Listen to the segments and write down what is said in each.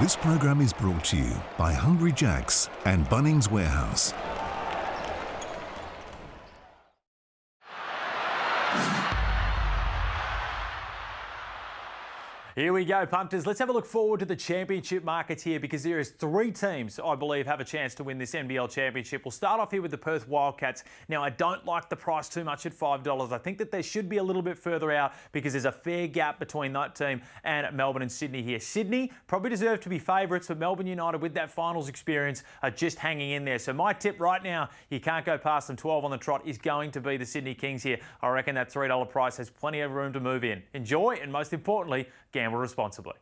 This program is brought to you by Hungry Jack's and Bunnings Warehouse. Here we go, punters. Let's have a look forward to the championship markets here, because there is 3 teams, I believe, have a chance to win this NBL Championship. We'll start off here with the Perth Wildcats. Now, I don't like the price too much at $5. I think that they should be a little bit further out because there's a fair gap between that team and Melbourne and Sydney here. Sydney probably deserve to be favourites, but Melbourne United, with that finals experience, are just hanging in there. So my tip right now, you can't go past them 12 on the trot, is going to be the Sydney Kings here. I reckon that $3 price has plenty of room to move in. Enjoy, and most importantly, gamble responsibly.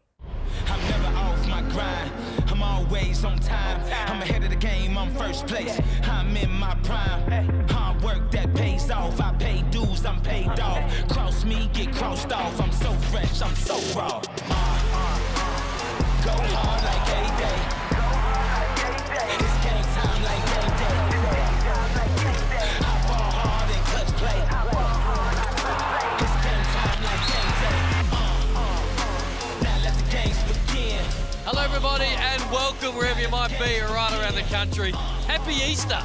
I'm never off my grind. I'm always on time. I'm ahead of the game. I'm first place. I'm in my prime. Hard work that pays off. I pay dues. I'm paid off. Cross me, get crossed off. I'm so fresh. I'm so raw. Go hard like A-Day. It's game time like A-Day. I ball hard and clutch play. It's game time like A-Day. Hello everybody and welcome wherever you might be right around the country. Happy Easter.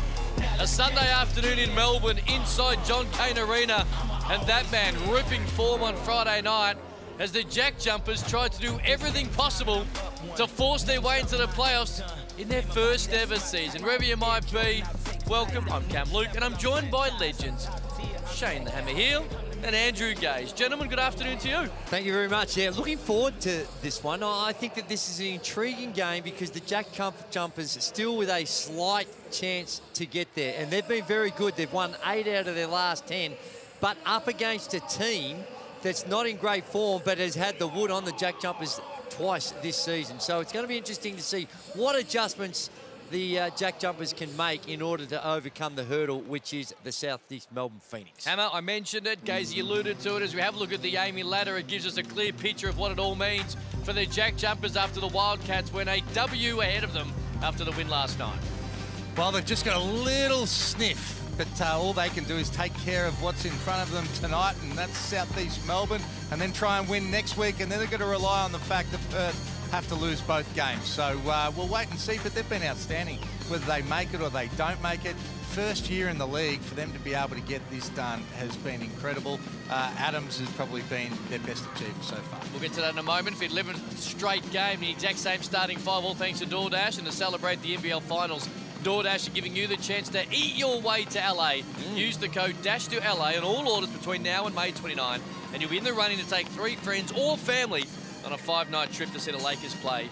A Sunday afternoon in Melbourne inside John Cain Arena, and that man ripping form on Friday night as the JackJumpers tried to do everything possible to force their way into the playoffs in their first ever season. Wherever you might be, welcome. I'm Cam Luke and I'm joined by legends Shane the Hammer Heel and Andrew Gage. Gentlemen, good afternoon to you. Thank you very much. Yeah, looking forward to this one. I think that this is an intriguing game because the JackJumpers are still with a slight chance to get there, and they've been very good. They've won 8 out of their last 10, but up against a team that's not in great form but has had the wood on the JackJumpers twice this season. So it's going to be interesting to see what adjustments the JackJumpers can make in order to overcome the hurdle, which is the Southeast Melbourne Phoenix. Hammer, I mentioned it, Gazy alluded to it. As we have a look at the Amy ladder, it gives us a clear picture of what it all means for the JackJumpers after the Wildcats went a W ahead of them after the win last night. Well, they've just got a little sniff, but all they can do is take care of what's in front of them tonight, and that's Southeast Melbourne, and then try and win next week, and then they're going to rely on the fact that Perth have to lose both games. So we'll wait and see, but they've been outstanding. Whether they make it or they don't make it, first year in the league, for them to be able to get this done has been incredible. Adams has probably been their best achievement so far. We'll get to that in a moment. For 11th straight game, the exact same starting 5, all thanks to DoorDash, and to celebrate the NBL Finals, DoorDash are giving you the chance to eat your way to LA. Use the code DASH2LA on all orders between now and May 29, and you'll be in the running to take 3 friends or family on a 5-night trip to see the Lakers play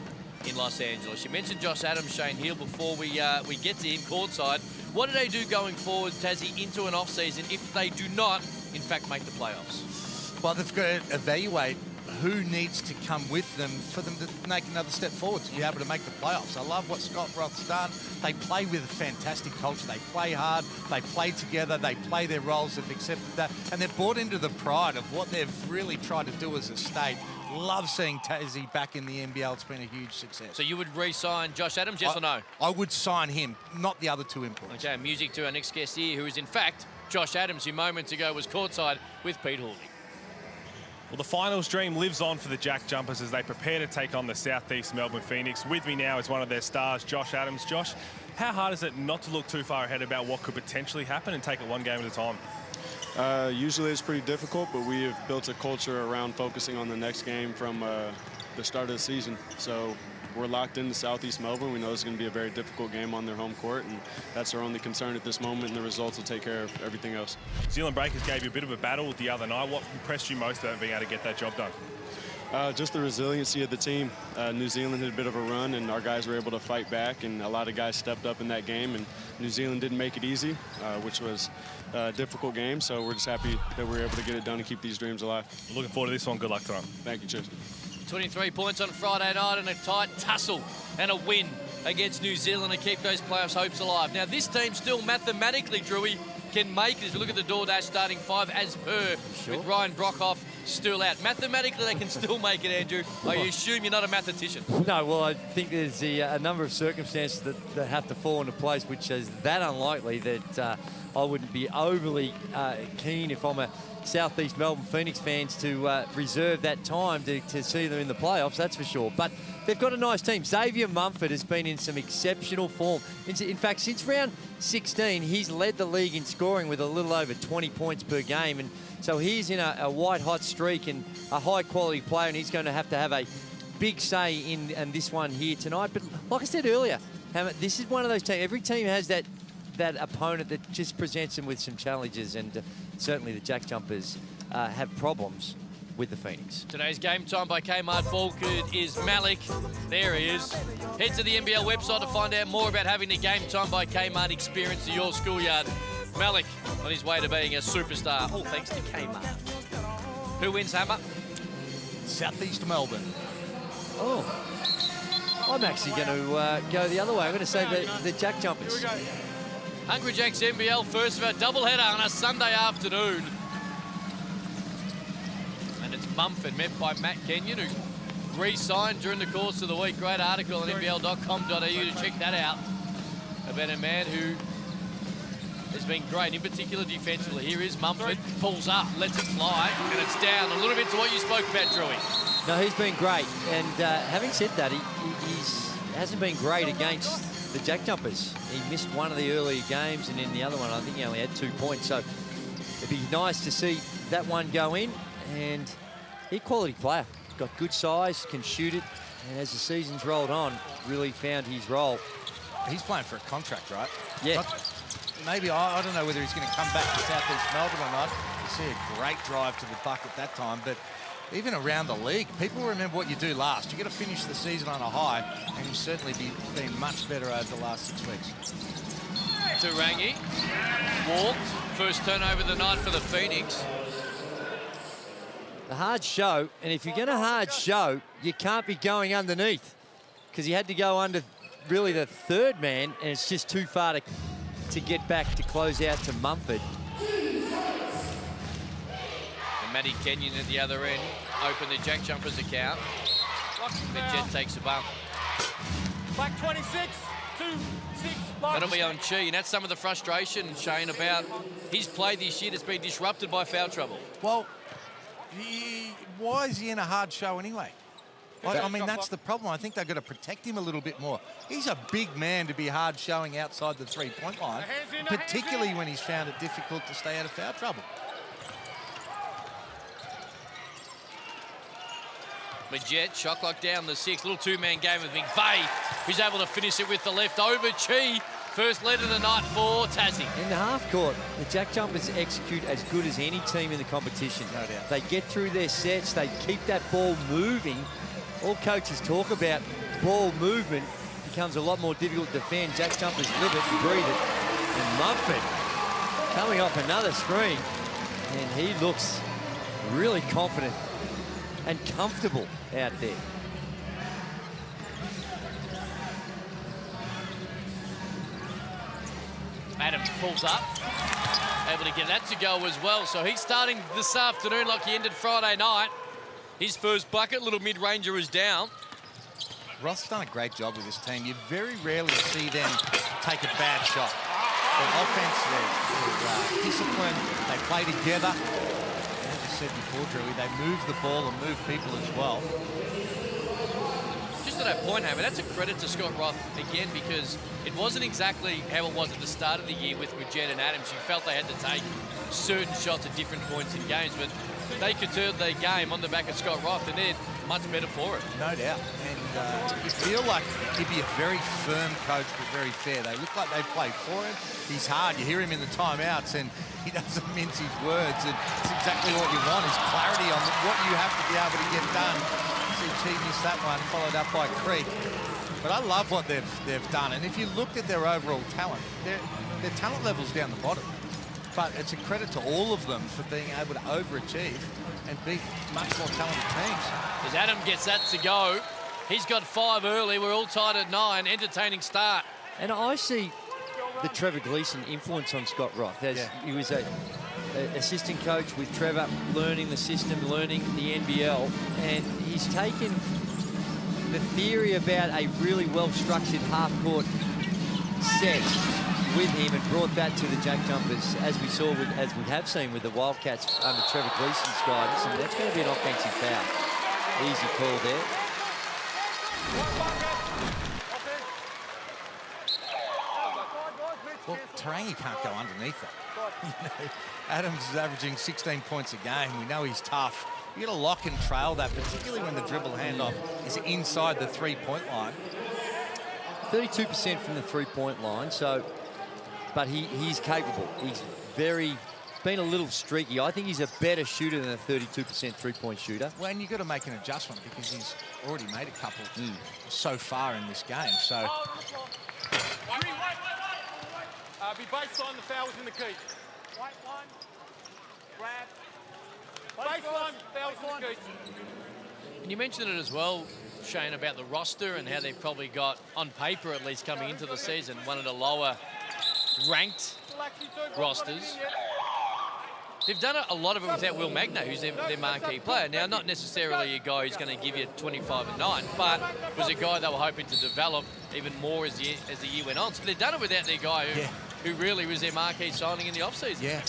in Los Angeles. You mentioned Josh Adams, Shane Hill, before we get to him courtside. What do they do going forward, Tassie, into an off-season if they do not, in fact, make the playoffs? Well, they've got to evaluate who needs to come with them for them to make another step forward to be able to make the playoffs. I love what Scott Roth's done. They play with a fantastic culture. They play hard. They play together. They play their roles. They've accepted that. And they've bought into the pride of what they've really tried to do as a state. Love seeing Tassie back in the NBL. It's been a huge success. So you would re-sign Josh Adams, yes or no? I would sign him, not the other 2 imports. Okay, music to our next guest here, who is in fact Josh Adams, who moments ago was courtside with Pete Hawley. Well, the finals dream lives on for the JackJumpers as they prepare to take on the Southeast Melbourne Phoenix. With me now is one of their stars, Josh Adams. Josh, how hard is it not to look too far ahead about what could potentially happen and take it one game at a time? Usually it's pretty difficult, but we have built a culture around focusing on the next game from the start of the season. So we're locked into Southeast Melbourne. We know it's going to be a very difficult game on their home court, and that's our only concern at this moment, and the results will take care of everything else. New Zealand Breakers gave you a bit of a battle the other night. What impressed you most about being able to get that job done? Just the resiliency of the team. New Zealand had a bit of a run, and our guys were able to fight back, and a lot of guys stepped up in that game, and New Zealand didn't make it easy, which was a difficult game, so we're just happy that we were able to get it done and keep these dreams alive. Looking forward to this one. Good luck tonight. Thank you, cheers. 23 points on Friday night and a tight tussle and a win against New Zealand to keep those playoffs hopes alive. Now, this team still mathematically, Drewy, can make it as we look at the DoorDash starting 5 as per, with Ryan Brockhoff still out. Mathematically, they can still make it, Andrew. I assume you're not a mathematician. No, well, I think there's a number of circumstances that have to fall into place, which is that unlikely that I wouldn't be overly keen if I'm a Southeast Melbourne Phoenix fans to reserve that time to see them in the playoffs, that's for sure. But they've got a nice team. Xavier Mumford has been in some exceptional form. In fact, since round 16, he's led the league in scoring with a little over 20 points per game. And so he's in a white-hot streak and a high-quality player, and he's going to have a big say in this one here tonight. But like I said earlier, this is one of those teams. Every team has that opponent that just presents them with some challenges, and certainly the JackJumpers have problems with the Phoenix. Today's Game Time by Kmart Falkirk is Malik. There he is. Head to the NBL website to find out more about having the Game Time by Kmart experience in your schoolyard. Malik on his way to being a superstar, all thanks to Kmart. Who wins, Hammer? Southeast Melbourne. Oh, I'm actually going to go the other way. I'm going to say the JackJumpers. Hungry Jack's NBL first of a doubleheader on a Sunday afternoon. And it's Mumford, met by Matt Kenyon, who re-signed during the course of the week. Great article on NBL.com.au to check that out about a man who has been great, in particular defensively. Here is Mumford, pulls up, lets it fly, and it's down a little bit to what you spoke about, Drewy. No, he's been great. And having said that, he hasn't been great against the JackJumpers. He missed one of the earlier games, and in the other one, I think he only had 2 points. So it'd be nice to see that one go in. And he's a quality player. Got good size, can shoot it, and as the season's rolled on, really found his role. He's playing for a contract, right? Yeah. Maybe, I don't know whether he's going to come back to Southeast Melbourne or not. You see a great drive to the bucket that time, but even around the league, people remember what you do last. You got to finish the season on a high, and you've certainly been much better over the last 6 weeks. Turangi walked. First turnover of the night for the Phoenix. The hard show, and if you're going to hard show, you can't be going underneath, because he had to go under really the third man, and it's just too far to get back to close out to Mumford. And Matty Kenyon at the other end open the JackJumpers account. Then Jet takes a bump. Back 26, 2, 6, That'll be on Chi, and that's some of the frustration, Shane, about his play this year that's been disrupted by foul trouble. Well, why is he in a hard show anyway? I mean, that's the problem. I think they've got to protect him a little bit more. He's a big man to be hard showing outside the three-point line, particularly when he's found it difficult to stay out of foul trouble. Majet, shot clock down the 6. Little two-man game with McVeigh, who's able to finish it with the left over. Chi, first lead of the night for Tassie. In the half court, the JackJumpers execute as good as any team in the competition. No doubt. They get through their sets, they keep that ball moving. All coaches talk about ball movement becomes a lot more difficult to defend. JackJumpers live it and breathe it. And Mumford coming off another screen, and he looks really confident and comfortable out there. Adams pulls up, able to get that to go as well. So he's starting this afternoon like he ended Friday night. His first bucket, little mid-ranger is down. Roth's done a great job with this team. You very rarely see them take a bad shot. Their offense, they're disciplined, they play together. As I said before, Drewy, they move the ball and move people as well. Just to that point, Hammer, that's a credit to Scott Roth again, because it wasn't exactly how it was at the start of the year with Majet and Adams. You felt they had to take certain shots at different points in games, but they curtailed their game on the back of Scott Roth, and they're much better for it. No doubt. And you feel like he'd be a very firm coach, but very fair. They look like they play for him. He's hard. You hear him in the timeouts, and he doesn't mince his words. And it's exactly what you want, is clarity on what you have to be able to get done. See, Chi missed that one, followed up by Creek. But I love what they've done. And if you looked at their overall talent, their talent level's down the bottom. But it's a credit to all of them for being able to overachieve and beat much more talented teams. As Adam gets that to go, he's got 5 early. We're all tied at 9. Entertaining start. And I see the Trevor Gleeson influence on Scott Roth. As he was an assistant coach with Trevor, learning the system, learning the NBL, and he's taken the theory about a really well-structured half-court set with him and brought that to the JackJumpers, as we saw, as we have seen with the Wildcats under Trevor Gleeson's guidance, and that's going to be an offensive foul. Easy call there. Well, Tarangi can't go underneath that. You know, Adams is averaging 16 points a game. We know he's tough. You got to lock and trail that, particularly when the dribble handoff is inside the three-point line. 32% from the three-point line, but he's capable. He's been a little streaky. I think he's a better shooter than a 32% three-point shooter. Well, and you've got to make an adjustment because he's already made a couple so far in this game. So Be baseline, the foul was in the key. White line, grab. Baseline, foul was in the key. And you mentioned it as well, Shane, about the roster and how they've probably got, on paper at least, coming into the season, one of the lower ranked rosters. They've done a lot of it without Will Magno, who's their marquee player. Now, not necessarily a guy who's going to give you 25 a night, but was a guy they were hoping to develop even more as the year went on. So they've done it without their guy who really was their marquee signing in the offseason. Yeah,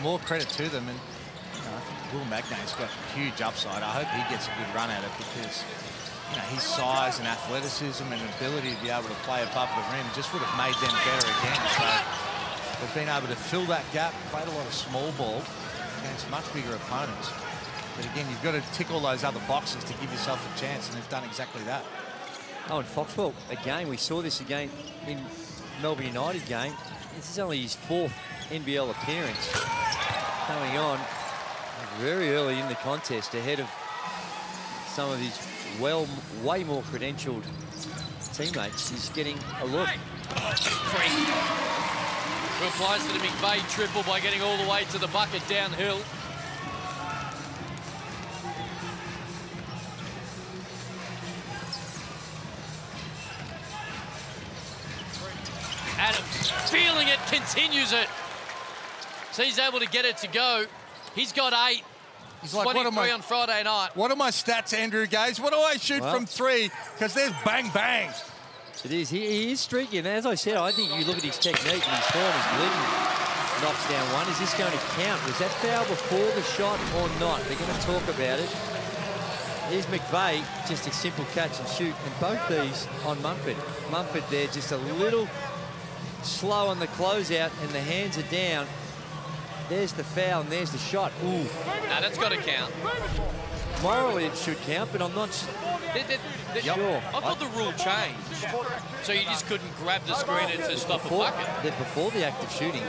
more credit to them. And I think Will Magno's got huge upside. I hope he gets a good run at it because his size and athleticism and ability to be able to play above the rim just would have made them better again. So they've been able to fill that gap, played a lot of small ball against much bigger opponents. But again, you've got to tick all those other boxes to give yourself a chance, and they've done exactly that. Oh, and Foxwell, again, we saw this again in Melbourne United game. This is only his 4th NBL appearance coming on very early in the contest ahead of some of his way more credentialed teammates. He's getting a look. Who applies to the McVeigh triple by getting all the way to the bucket downhill. Adams feeling it, continues it. So he's able to get it to go. He's got 8. He's like, 23 on Friday night. What are my stats, Andrew Gaze? What do I shoot from 3? Because there's bang, bang. It is. He is streaky. And as I said, I think you look at his technique and his form, his leading knocks down one. Is this going to count? Was that foul before the shot or not? They're going to talk about it. Here's McVeigh, just a simple catch and shoot. And both these on Mumford. Mumford there just a little slow on the closeout and the hands are down. There's the foul and there's the shot. Ooh. No, that's got to count. Morally it should count, but I'm not sure. I thought the rule changed. So you just couldn't grab the screen to stop a bucket. Before the act of shooting.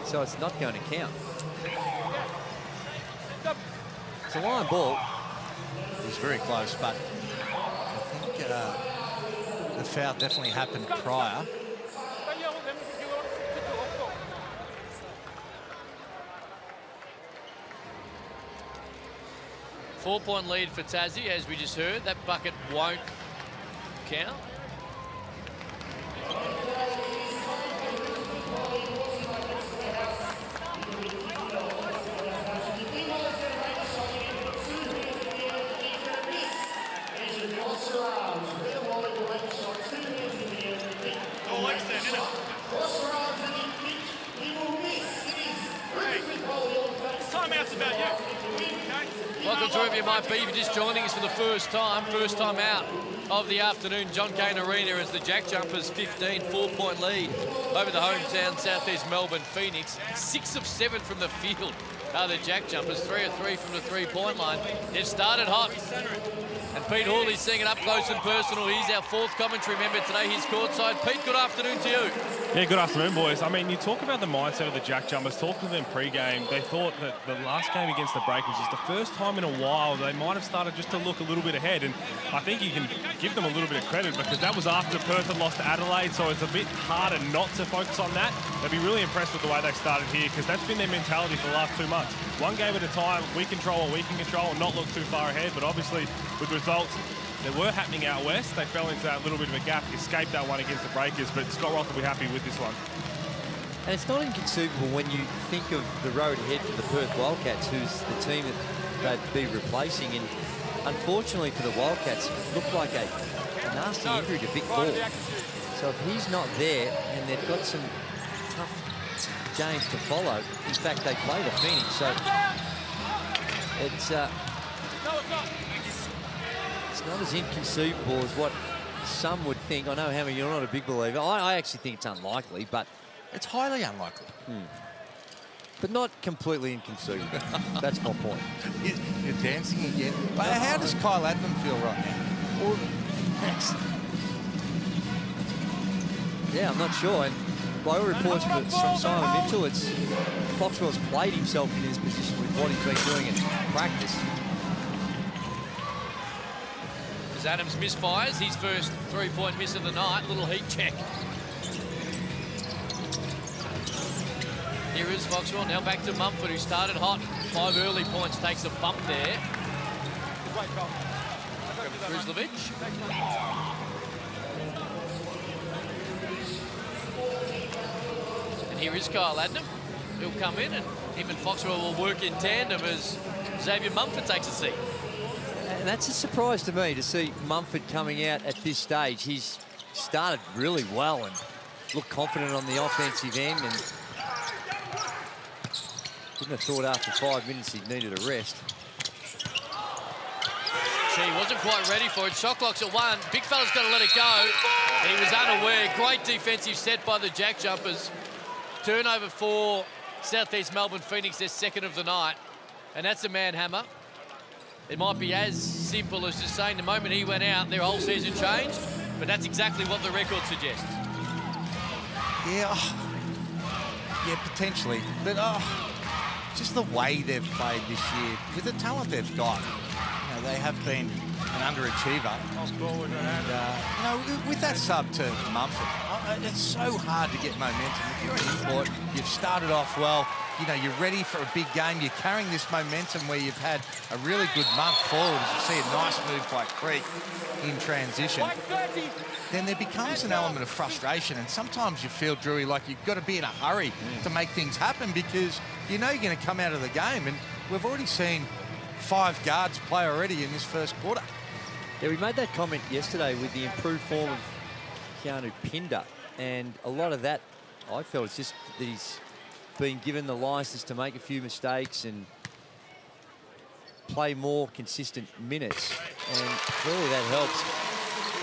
So it's not going to count. It's a line ball. It was very close, but I think the foul definitely happened prior. 4-point lead for Tassie, as we just heard. That bucket won't count. Timeout's about you. Welcome to whoever you might be. If you're just joining us for the first time out of the afternoon, John Cain Arena as the JackJumpers 15, 4-point lead over the hometown Southeast Melbourne Phoenix. 6 of 7 from the field are the JackJumpers, 3 of 3 from the three-point line. They've started hot. And Pete Hawley's seeing it up close and personal. He's our 4th commentary member today. He's courtside. Pete, good afternoon to you. Yeah, good afternoon, boys. I mean, you talk about the mindset of the JackJumpers. Talking to them pre-game, they thought that the last game against the Breakers was the first time in a while they might have started just to look a little bit ahead. And I think you can give them a little bit of credit because that was after Perth had lost to Adelaide, so it's a bit harder not to focus on that. They'll be really impressed with the way they started here because that's been their mentality for the last 2 months. One game at a time, we control what we can control and not look too far ahead. But obviously, with results that were happening out west, they fell into that little bit of a gap, escaped that one against the Breakers, but Scott Roth will be happy with this one. And it's not inconceivable when you think of the road ahead for the Perth Wildcats, who's the team that they'd be replacing. And unfortunately for the Wildcats, it looked like a nasty injury to Vic Ball. So if he's not there, and they've got some tough games to follow. In fact, they play the Phoenix, so it's not as inconceivable as what some would think, I know, Hammer, you're not a big believer. I actually think it's unlikely, but... It's highly unlikely. But not completely inconceivable. That's my point. You're dancing again. But how does Kyle Adlam feel right now? Well, yeah, I'm not sure. And by all reports from Simon Mitchell, it's Foxwell's played himself in this position with what he's been doing in practice. As Adams misfires, his first three-point miss of the night. Little heat check. Here is Foxwell, now back to Mumford, who started hot. 5 early points, takes a bump there. Kruzlovic. And here is Kyle Adlam. He'll come in, and him and Foxwell will work in tandem as Xavier Mumford takes a seat. And that's a surprise to me, to see Mumford coming out at this stage. He's started really well and looked confident on the offensive end, and wouldn't have thought after 5 minutes he needed a rest. He wasn't quite ready for it. Shot clock's at 1. Big fella's got to let it go. And he was unaware. Great defensive set by the Jack Jumpers. Turnover for Southeast Melbourne Phoenix, their second of the night. And that's a man hammer. It might be as simple as just saying the moment he went out, their whole season changed. But that's exactly what the record suggests. Yeah, yeah, potentially. But just the way they've played this year, with the talent they've got, you know, they have been an underachiever. And, you know, with that sub to Mumford, it's so hard to get momentum. If you're an import, you've started off well, you know, you're ready for a big game, you're carrying this momentum where you've had a really good month forward. As you see a nice move by Creek in transition. Then there becomes an element of frustration, and sometimes you feel, Drewy, like you've got to be in a hurry to make things happen, because you know you're going to come out of the game, and we've already seen 5 guards play already in this first quarter. Yeah, we made that comment yesterday with the improved form of Keanu Pinder, and a lot of that, I felt, it's just that he's been given the license to make a few mistakes and play more consistent minutes, and clearly that helps.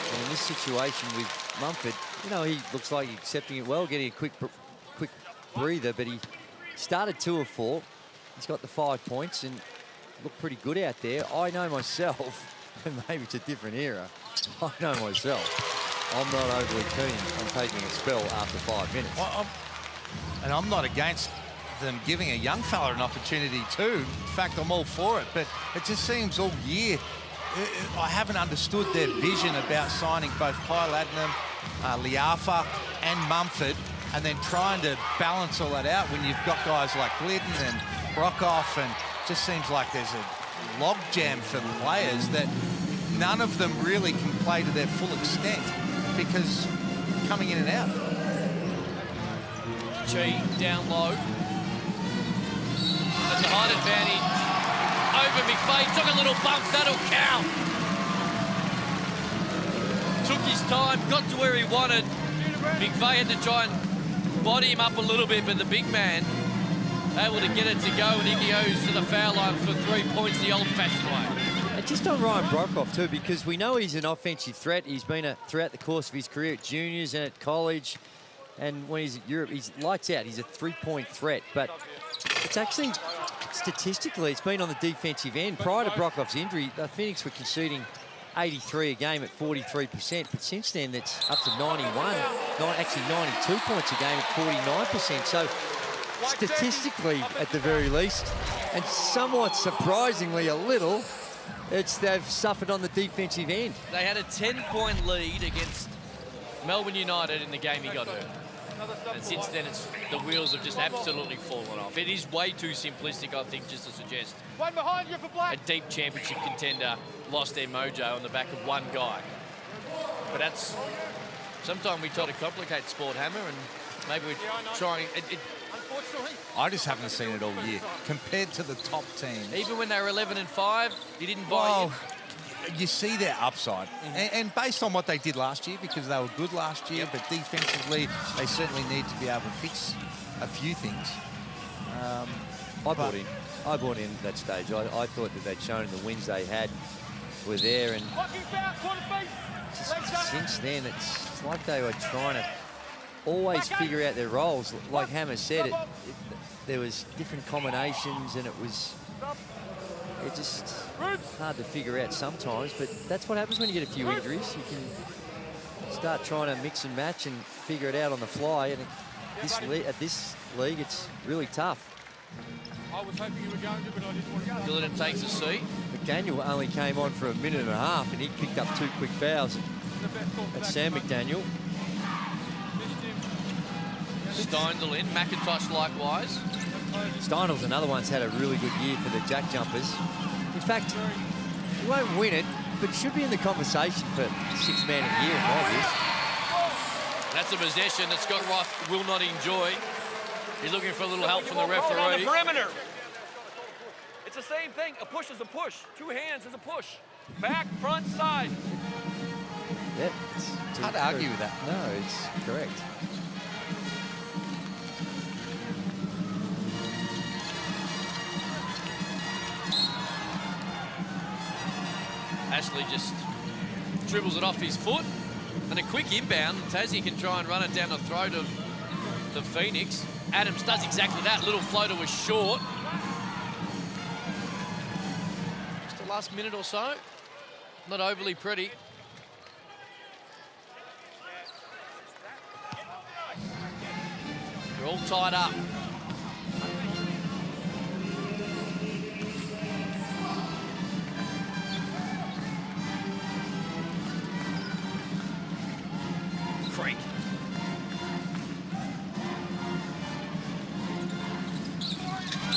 And in this situation with Mumford, you know, he looks like he's accepting it well, getting a quick breather, but he started 2 of 4. He's got the 5 points and looked pretty good out there. I know myself, and maybe it's a different era, I know myself, I'm not overly keen on taking a spell after 5 minutes. Well, and I'm not against them giving a young fella an opportunity too. In fact, I'm all for it, but it just seems all year I haven't understood their vision about signing both Kyle Adlam, Liafa and Mumford, and then trying to balance all that out when you've got guys like Glidden and Brockhoff, and just seems like there's a logjam for the players that none of them really can play to their full extent because coming in and out. G down low. That's a height advantage over McVeigh. Took a little bump, that'll count. Took his time, got to where he wanted. McVeigh had to try and body him up a little bit, but the big man able to get it to go, and he goes to the foul line for 3 points the old-fashioned way. And just on Ryan Brockhoff too, because we know he's an offensive threat. He's been throughout the course of his career at juniors and at college. And when he's at Europe, he's lights out. He's a 3-point threat. But it's actually, statistically, it's been on the defensive end. Prior to Brockhoff's injury, the Phoenix were conceding 83 a game at 43%. But since then, that's up to 91. Actually, 92 points a game at 49%. So statistically, at the very least, and somewhat surprisingly a little, they've suffered on the defensive end. They had a 10-point lead against Melbourne United in the game he got hurt. And since then, the wheels have just absolutely fallen off. It is way too simplistic, I think, just to suggest a deep championship contender lost their mojo on the back of one guy. But that's... Sometimes we try to complicate sport, Hammer, and maybe we're trying... I just haven't seen it all year compared to the top teams. Even when they were 11-5, you didn't buy in. You see their upside, and based on what they did last year, because they were good last year, but defensively they certainly need to be able to fix a few things. I bought in at that stage. I thought that they'd shown the wins they had were there, and just since then, it's like they were trying to always figure out their roles. Like Hammer said, there was different combinations, and it's just hard to figure out sometimes. But that's what happens when you get a few injuries. You can start trying to mix and match and figure it out on the fly. And at this league, it's really tough. I was hoping you were going to, but I didn't want to go. Gilligan takes a seat. McDaniel only came on for a minute and a half, and he picked up 2 quick fouls. That's Sam McDaniel. Steindl in. McIntosh likewise. Steindel's another one's had a really good year for the Jack Jumpers. In fact, he won't win it, but should be in the conversation for 6th man of the year in my view. That's a possession that Scott Roth will not enjoy. He's looking for a little help from the referee. On the perimeter. It's the same thing. A push is a push. 2 hands is a push. Back, front, side. Yeah, it's hard to argue with that. No, it's correct. Ashley just dribbles it off his foot. And a quick inbound. Tassie can try and run it down the throat of the Phoenix. Adams does exactly that. Little floater was short. Just the last minute or so. Not overly pretty. They're all tied up. Creek.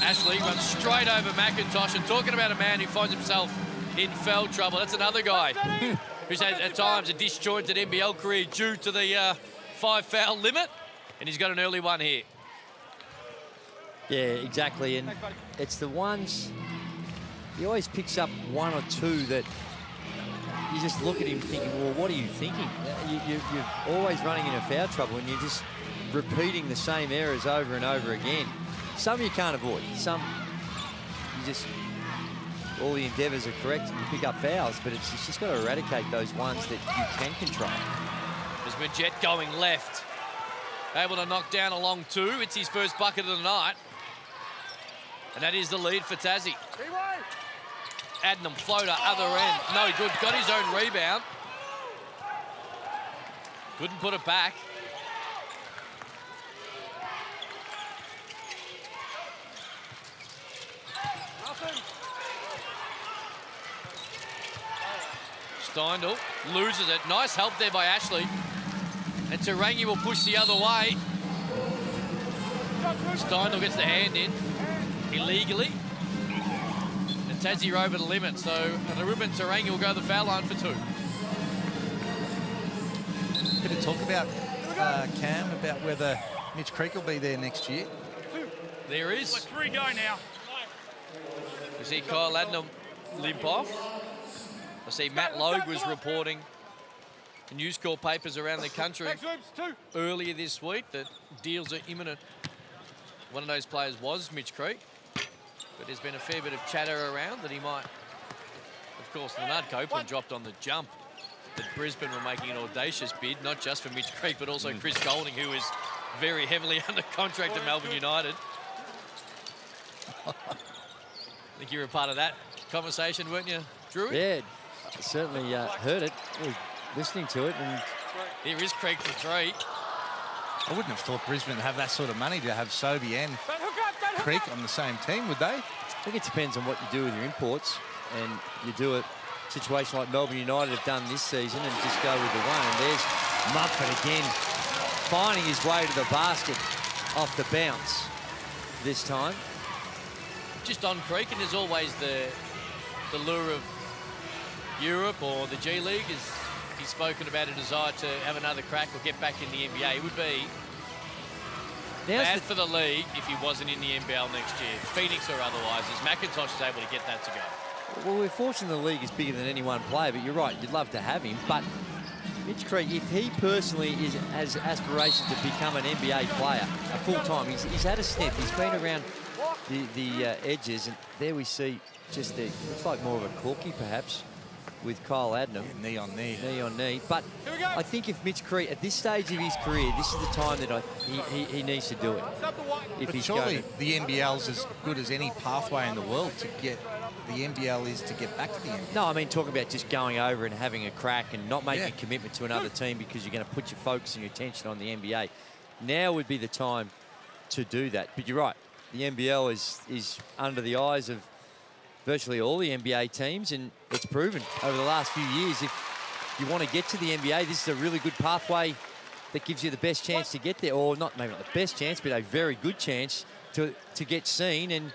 Ashley runs straight over McIntosh, and talking about a man who finds himself in foul trouble, that's another guy who's had at times a disjointed NBL career due to the 5-foul limit, and he's got an early one here. Yeah, exactly, and it's the ones, he always picks up 1 or 2 that you just look at him thinking, well, what are you thinking? You're always running into foul trouble, and you're just repeating the same errors over and over again. Some you can't avoid. Some you just, all the endeavours are correct and you pick up fouls, but it's just got to eradicate those ones that you can control. There's Majet going left. Able to knock down a long 2. It's his first bucket of the night. And that is the lead for Tassie. Adnam floater, other end. No good. Got his own rebound. Couldn't put it back. Steindl loses it. Nice help there by Ashley. And Tarangi will push the other way. Steindl gets the hand in illegally. And Tassie are over the limit. So Ruben Tarangi will go to the foul line for 2. Bit of talk about Cam, about whether Mitch Creek will be there next year. There is. Let 3 go now. You see Kyle Adnam limp off. I see Matt Logue was reporting in News Corps papers around the country earlier this week that deals are imminent. One of those players was Mitch Creek, but there's been a fair bit of chatter around that he might. Of course, Leonard Copeland dropped on the jump that Brisbane were making an audacious bid, not just for Mitch Creek, but also Chris Golding, who is very heavily under contract at Melbourne United. I think you were a part of that conversation, weren't you, Drew? Yeah, certainly heard it, listening to it. And here is Creek for 3. I wouldn't have thought Brisbane would have that sort of money to have Sobey and Creek on the same team, would they? I think it depends on what you do with your imports, and you do a situation like Melbourne United have done this season and just go with the one. And there's Mudford again, finding his way to the basket off the bounce this time. Just on Creek, and there's always the lure of Europe or the G League. He's spoken about a desire to have another crack or get back in the NBA. It would be bad for the league if he wasn't in the NBL next year, Phoenix or otherwise, as McIntosh is able to get that to go. Well, we're fortunate the league is bigger than any one player, but you're right, you'd love to have him. But Mitch Creek, if he personally has aspirations to become an NBA player, a full-time, he's had a sniff. He's been around the edges, and there we see just looks like more of a corky, perhaps. with Kyle Adnam. Yeah, knee on knee. Knee on knee. But I think if Mitch Creed, at this stage of his career, this is the time that he needs to do it. But surely the NBL's as good as any pathway in the world to get. The NBL is to get back to the NBL. No, I mean, talking about just going over and having a crack and not making a commitment to another team because you're going to put your focus and your attention on the NBA. Now would be the time to do that. But you're right. The NBL is under the eyes of virtually all the NBA teams, and it's proven over the last few years. If you want to get to the NBA, this is a really good pathway that gives you the best chance to get there, or maybe not the best chance, but a very good chance to get seen. And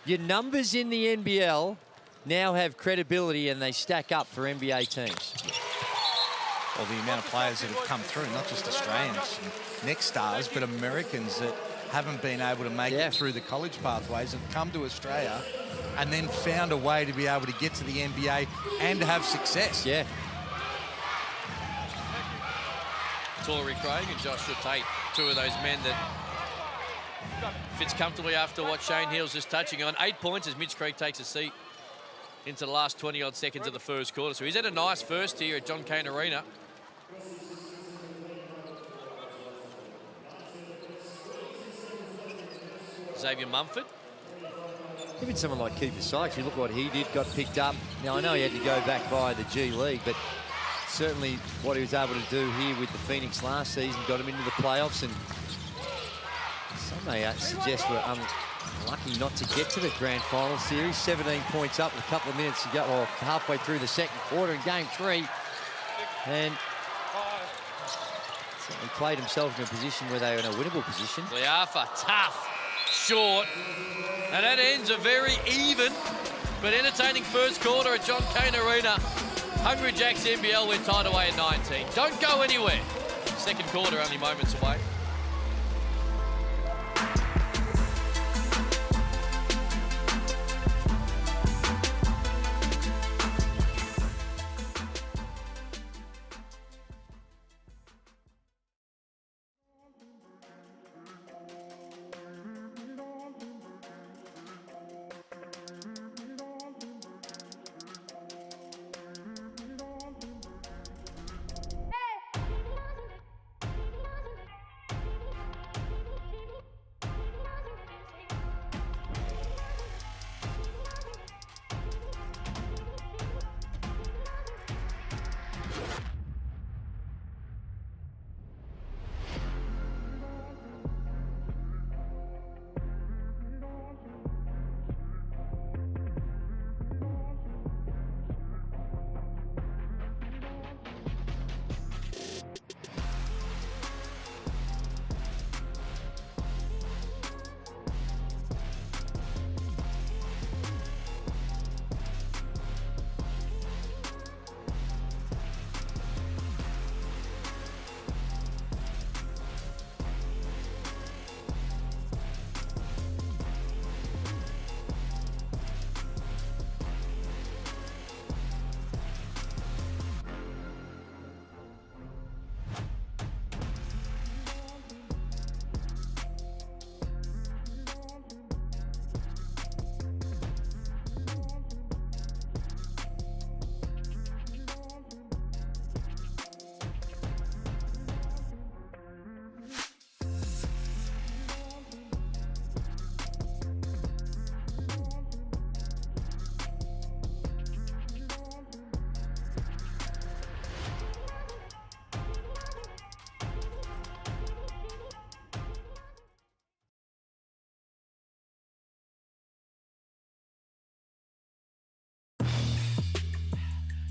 your numbers in the NBL now have credibility, and they stack up for NBA teams. Well, the amount of players that have come through, not just Australians, next stars, but Americans that haven't been able to make it through the college pathways have come to Australia and then found a way to be able to get to the NBA and have success. Yeah. Torrey Craig and Joshua Tate, two of those men that fits comfortably after what Shane Heal's just touching on. 8 points as Mitch Creek takes a seat into the last 20-odd seconds of the first quarter. So he's had a nice first here at John Cain Arena. Xavier Mumford. Even someone like Kiefer Sykes, you look what he did, got picked up. Now, I know he had to go back via the G League, but certainly what he was able to do here with the Phoenix last season got him into the playoffs, and some may suggest we're unlucky not to get to the grand final series. 17 points up with a couple of minutes to go, or halfway through the second quarter in game 3. And he played himself in a position where they were in a winnable position. Liafa, tough, short, and that ends a very even but entertaining first quarter at John Cain Arena. Hungry Jacks NBL, we're tied away at 19. Don't go anywhere. Second quarter only moments away.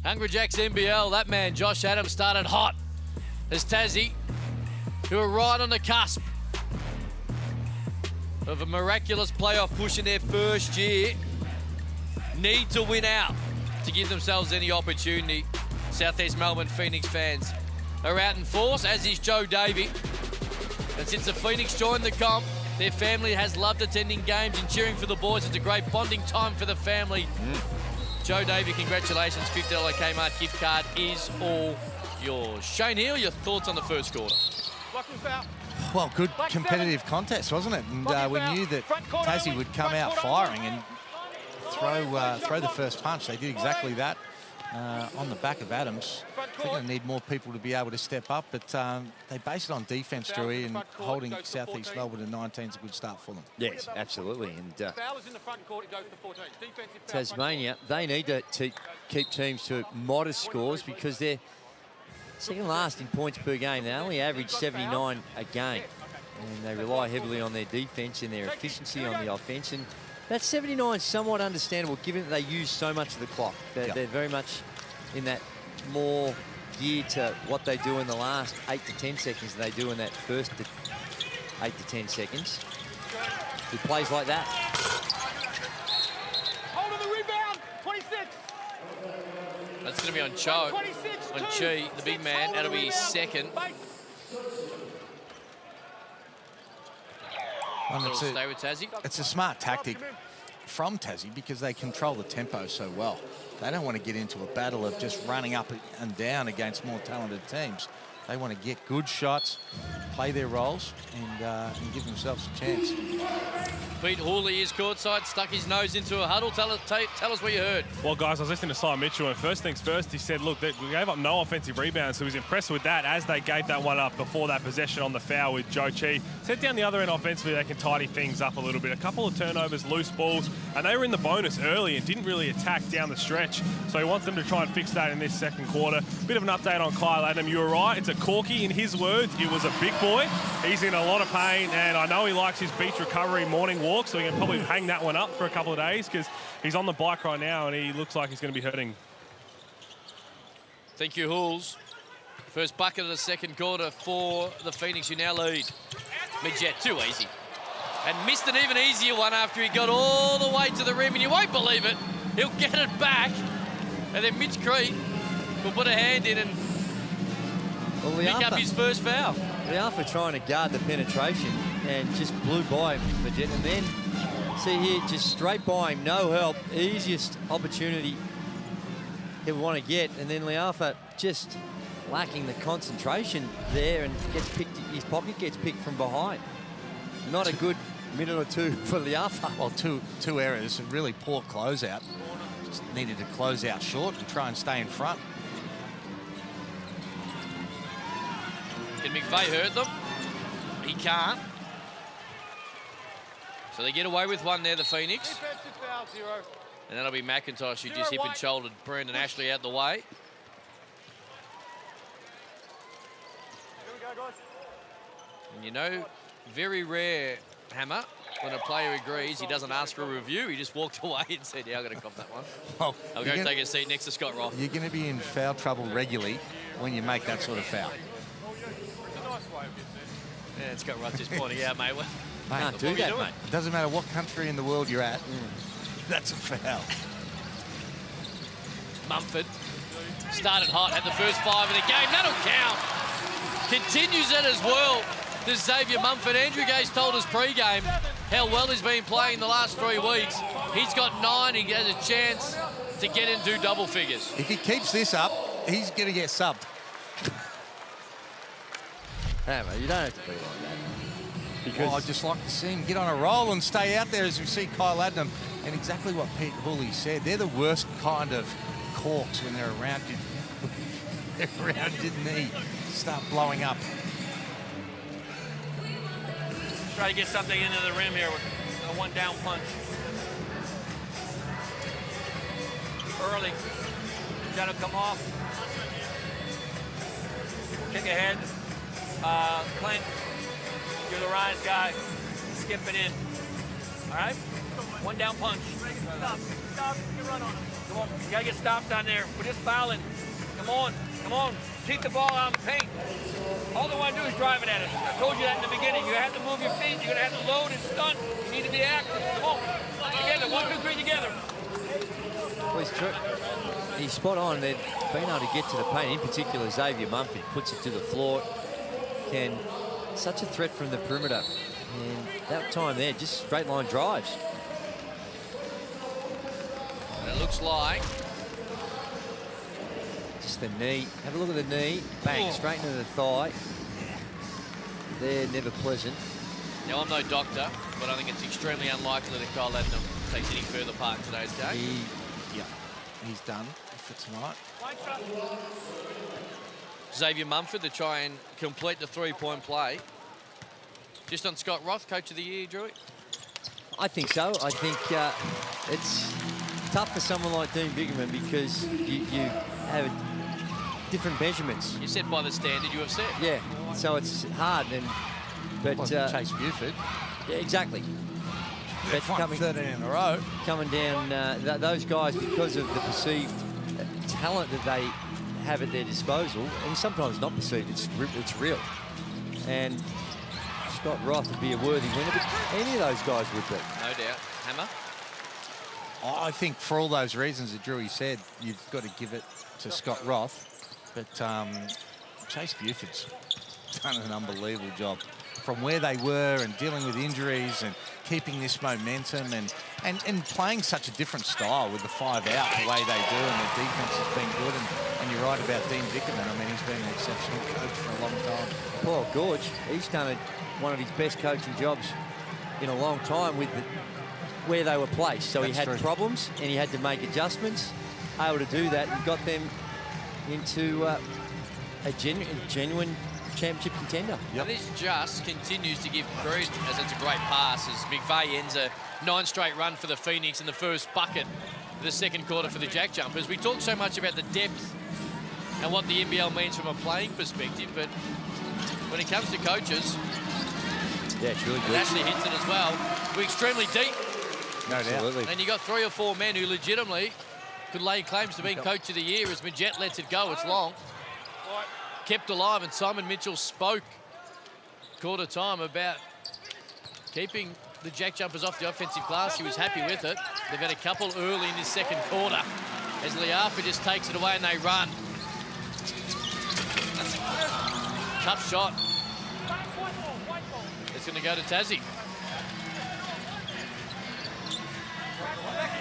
Hungry Jacks NBL, that man Josh Adams started hot as Tassie, who are right on the cusp of a miraculous playoff push in their first year, need to win out to give themselves any opportunity. Southeast Melbourne Phoenix fans are out in force, as is Joe Davey. And since the Phoenix joined the comp, their family has loved attending games and cheering for the boys. It's a great bonding time for the family. Joe Davey, congratulations. $50 Kmart gift card is all yours. Shane Heal, your thoughts on the first quarter? Well, good competitive contest, wasn't it? And we knew that Tassie would come out firing and throw the first punch. They did exactly that. on the back of Adams. I think they need more people to be able to step up, but they base it on defence, Drewy, and holding South East Melbourne to 19 is a good start for them. Yes, absolutely. And Foul is in the front court, it goes to 14. Defensive foul, Tasmania, they need to keep teams to modest scores because they're second last in points per game. They only average 79 a game, and they rely heavily on their defence and their efficiency on the offence. And that 79 is somewhat understandable, given that they use so much of the clock. They're very much in that more geared to what they do in the last 8 to 10 seconds than they do in that first 8 to 10 seconds. With plays like that. Hold on the rebound, 26. That's going to be on Cho. 26, On Chi, the big man. That'll be his second. And Stay with Tassie. it's a smart tactic from Tassie because they control the tempo so well. They don't want to get into a battle of just running up and down against more talented teams. They want to get good shots, play their roles, and give themselves a chance. Pete Hawley is courtside, stuck his nose into a huddle. Tell us what you heard. Well, guys, I was listening to Simon Mitchell, and first things first, he said, look, we gave up no offensive rebounds, so he was impressed with that as they gave that one up before that possession on the foul with Joe Chi. Said down the other end offensively, they can tidy things up a little bit. A couple of turnovers, loose balls, and they were in the bonus early and didn't really attack down the stretch, so he wants them to try and fix that in this second quarter. Bit of an update on Kyle Adam. You were right, it's a corky. In his words, it was a big boy. He's in a lot of pain, and I know he likes his beach recovery morning walk, so he can probably hang that one up for a couple of days because he's on the bike right now and he looks like he's going to be hurting. Thank you, Hools. First bucket of the second quarter for the Phoenix, who now lead. Midget, too easy. And missed an even easier one after he got all the way to the rim, and you won't believe it. He'll get it back. And then Mitch Creed will put a hand in and pick up his first foul. Liafa trying to guard the penetration and just blew by him, Midget. And then, see here, just straight by him, no help. Easiest opportunity he'll want to get. And then Liafa just lacking the concentration there and gets picked, his pocket gets picked from behind. Not a good minute or two for Liafa. Well, two errors, a really poor closeout. Just needed to close out short and try and stay in front. Can McVeigh hurt them? He can't. So they get away with one there, the Phoenix. Defensive foul, 0. And that'll be McIntosh, who just hip and shouldered Brandon Ashley out the way. Here we go, guys. And you know, very rare, Hammer, when a player agrees, he doesn't ask for a review. He just walked away and said, yeah, I'm going to cop that one. Well, I'll go take a seat next to Scott Roth. You're going to be in foul trouble regularly when you make that sort of foul. Yeah, Scott Roth just pointing out, mate. Can't do that, mate. It doesn't matter what country in the world you're at. That's a foul. Mumford started hot, had the first 5 in the game. That'll count. Continues it as well. This Xavier Mumford. Andrew Gase told us pre-game how well he's been playing the last 3 weeks. He's got 9. He has a chance to get into double figures. If he keeps this up, he's going to get subbed. Hammer, you don't have to be like that. Because I'd just like to see him get on a roll and stay out there as we see Kyle Adnam. And exactly what Pete Hawley said, they're the worst kind of corks when they're around your knee. Start blowing up. Try to get something into the rim here with a one-down punch. Early. Got to come off. Kick ahead. Clint, you're the rise guy. Skip it in. All right? One down punch. Stop. You run on him. Come on. You got to get stops down there. We're just fouling. Come on. Keep the ball out of the paint. All they want to do is drive it at us. I told you that in the beginning. You have to move your feet. You're going to have to load and stunt. You need to be active. Come on. Together. 1, 2, 3 together. Well, he's spot on. They've been able to get to the paint. In particular, Xavier Mumford puts it to the floor. Such a threat from the perimeter. And that time there, just straight line drives. And it looks like just the knee. Have a look at the knee. Bang, straight into the thigh. They're never pleasant. Now, I'm no doctor, but I think it's extremely unlikely that Kyle Adnam takes any further part in today's game. He's done. for tonight. Xavier Mumford to try and complete the three-point play. Just on Scott Roth, Coach of the Year, Drewy? I think so. I think it's tough for someone like Dean Biggerman because you have different measurements. You're set by the standard you have set. Yeah, so it's hard. But Chase Buford. Yeah, exactly. But coming 13 in a row. Coming down, those guys, because of the perceived talent that they have at their disposal, and sometimes not perceived, it's real. And Scott Roth would be a worthy winner, but any of those guys would be. No doubt. Hammer? I think for all those reasons that Drewy said, you've got to give it to Scott Roth. But Chase Buford's done an unbelievable job. From where they were and dealing with injuries and keeping this momentum and playing such a different style with the 5 out the way they do, and their defense has been good. And you're right about Dean Bickerman. I mean, he's been an exceptional coach for a long time. Paul Gorge, he's done one of his best coaching jobs in a long time with where they were placed. So he had problems and he had to make adjustments, able to do that, and got them into a genuine championship contender. Yep. And this just continues to give credit, as it's a great pass, as McVeigh ends a 9-straight run for the Phoenix in the first bucket of the second quarter for the Jack Jumpers. We talk so much about the depth and what the NBL means from a playing perspective, but when it comes to coaches, yeah, it's really good. Ashley hits it as well. We're extremely deep. No doubt. And you got 3 or 4 men who legitimately could lay claims to being Coach of the Year as Majet lets it go. It's long. Kept alive, and Simon Mitchell spoke quarter time about keeping the Jack Jumpers off the offensive glass. He was happy with it. They've had a couple early in this second quarter as Liafa just takes it away and they run. Tough shot. It's going to go to Tassie.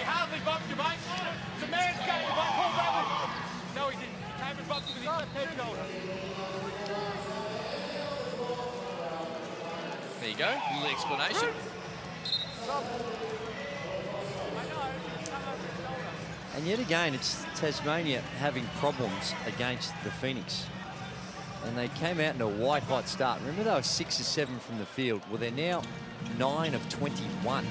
Hardly bumped you, mate. It's a man's game. No, he didn't. Came and bumped with his left head shoulder. There you go. A little explanation. And yet again, it's Tasmania having problems against the Phoenix. And they came out in a white-hot start. Remember, they were 6 or 7 from the field. Well, they're now 9 of 21.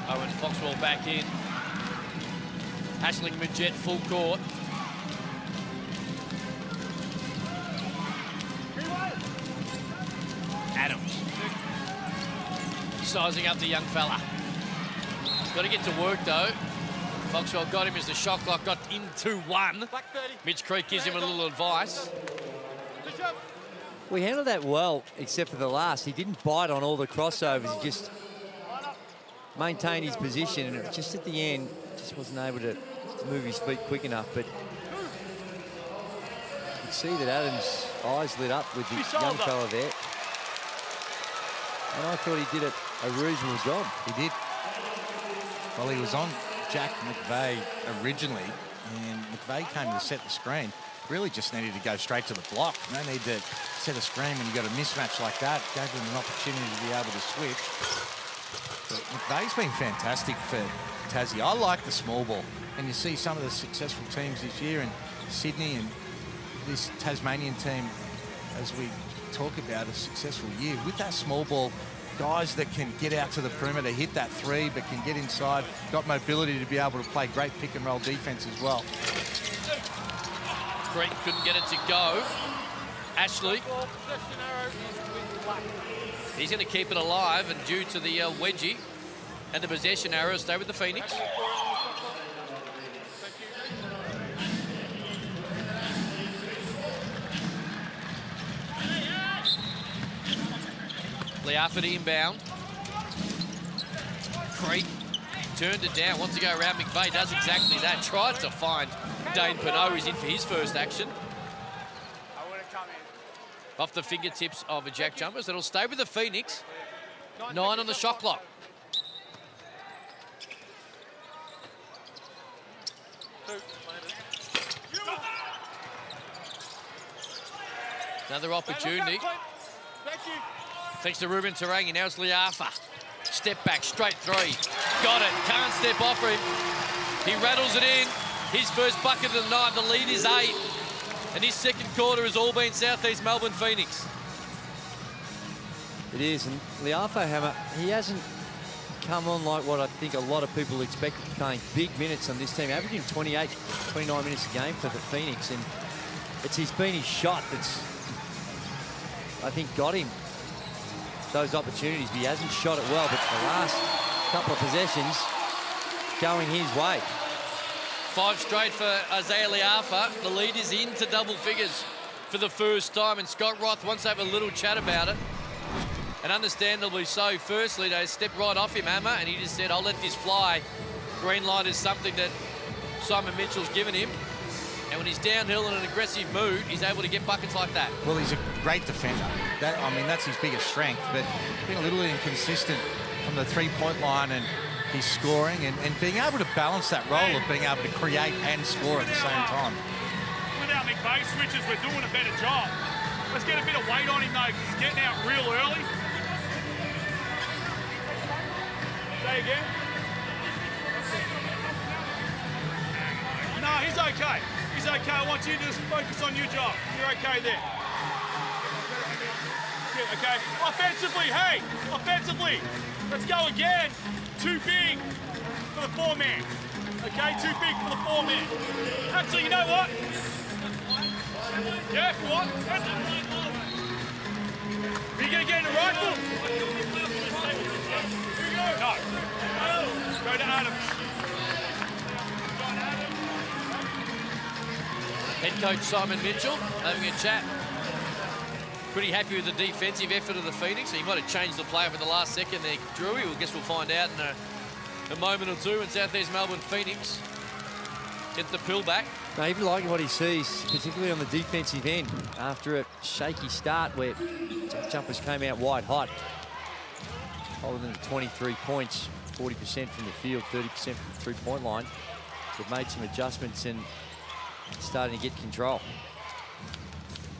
Owen Foxwell back in. Ashling Majet full court. Adams. Sizing up the young fella. Got to get to work though. Foxwell got him as the shot clock got into 1. Mitch Creek gives him a little advice. We handled that well, except for the last. He didn't bite on all the crossovers. He just maintained his position, and just at the end, just wasn't able to move his feet quick enough. But you can see that Adams' eyes lit up with the young fella there. And I thought he did a reasonable job. He did. Well, he was on Jack McVeigh originally, and McVeigh came to set the screen. Really just needed to go straight to the block. No need to set a screen when you got a mismatch like that. Gave him an opportunity to be able to switch. But McVeigh's been fantastic for Tassie. I like the small ball. And you see some of the successful teams this year in Sydney, and this Tasmanian team, as we talk about, a successful year with that small ball. Guys that can get out to the perimeter, hit that 3, but can get inside, got mobility to be able to play great pick and roll defense as well. Creek couldn't get it to go. Ashley. He's going to keep it alive, and due to the wedgie and the possession arrow, stay with the Phoenix. Liafa to inbound. Creek turned it down, wants to go around. McVeigh does exactly that. Tried to find Dane Pinot, who's in for his first action. Off the fingertips of a Jack Jumpers. That'll stay with the Phoenix. 9 on the shot clock. Another opportunity. Thanks to Ruben Tarangi. Now it's Liafa. Step back, straight three. Got it, can't step off him. He rattles it in. His first bucket of the night, the lead is 8. And his second quarter has all been Southeast Melbourne Phoenix. It is, and Liafa Hammer, he hasn't come on like what I think a lot of people expected, playing big minutes on this team, averaging 28, 29 minutes a game for the Phoenix, and it's been his shot that's, I think, got him those opportunities. But he hasn't shot it well, but the last couple of possessions going his way. 5 straight for Isaiah Liafa. The lead is into double figures for the first time, and Scott Roth wants to have a little chat about it. And understandably so. Firstly, they stepped right off him, Hammer, and he just said, I'll let this fly. Green light is something that Simon Mitchell's given him. And when he's downhill in an aggressive mood, he's able to get buckets like that. Well, he's a great defender. I mean, that's his biggest strength, but being a little inconsistent from the three-point line, and he's scoring and being able to balance that role of being able to create and score at the same time. Without McVeigh switches, we're doing a better job. Let's get a bit of weight on him, though, because he's getting out real early. Say again. No, he's okay. He's okay. I want you to just focus on your job. You're okay there. Yeah, okay. Offensively, hey, offensively. Let's go again. Too big for the 4-man. Okay, too big for the 4-man. Actually, you know what? Yeah, if you want. Are you going to get in the rifle? No. Go to Adams. Head coach Simon Mitchell having a chat. Pretty happy with the defensive effort of the Phoenix. He might have changed the play up at the last second there, Drewy. I guess we'll find out in a moment or two. And Southeast Melbourne Phoenix get the pull back. No, even liking what he sees, particularly on the defensive end, after a shaky start where JackJumpers came out wide hot. Holding them to 23 points, 40% from the field, 30% from the three-point line. They've made some adjustments and starting to get control.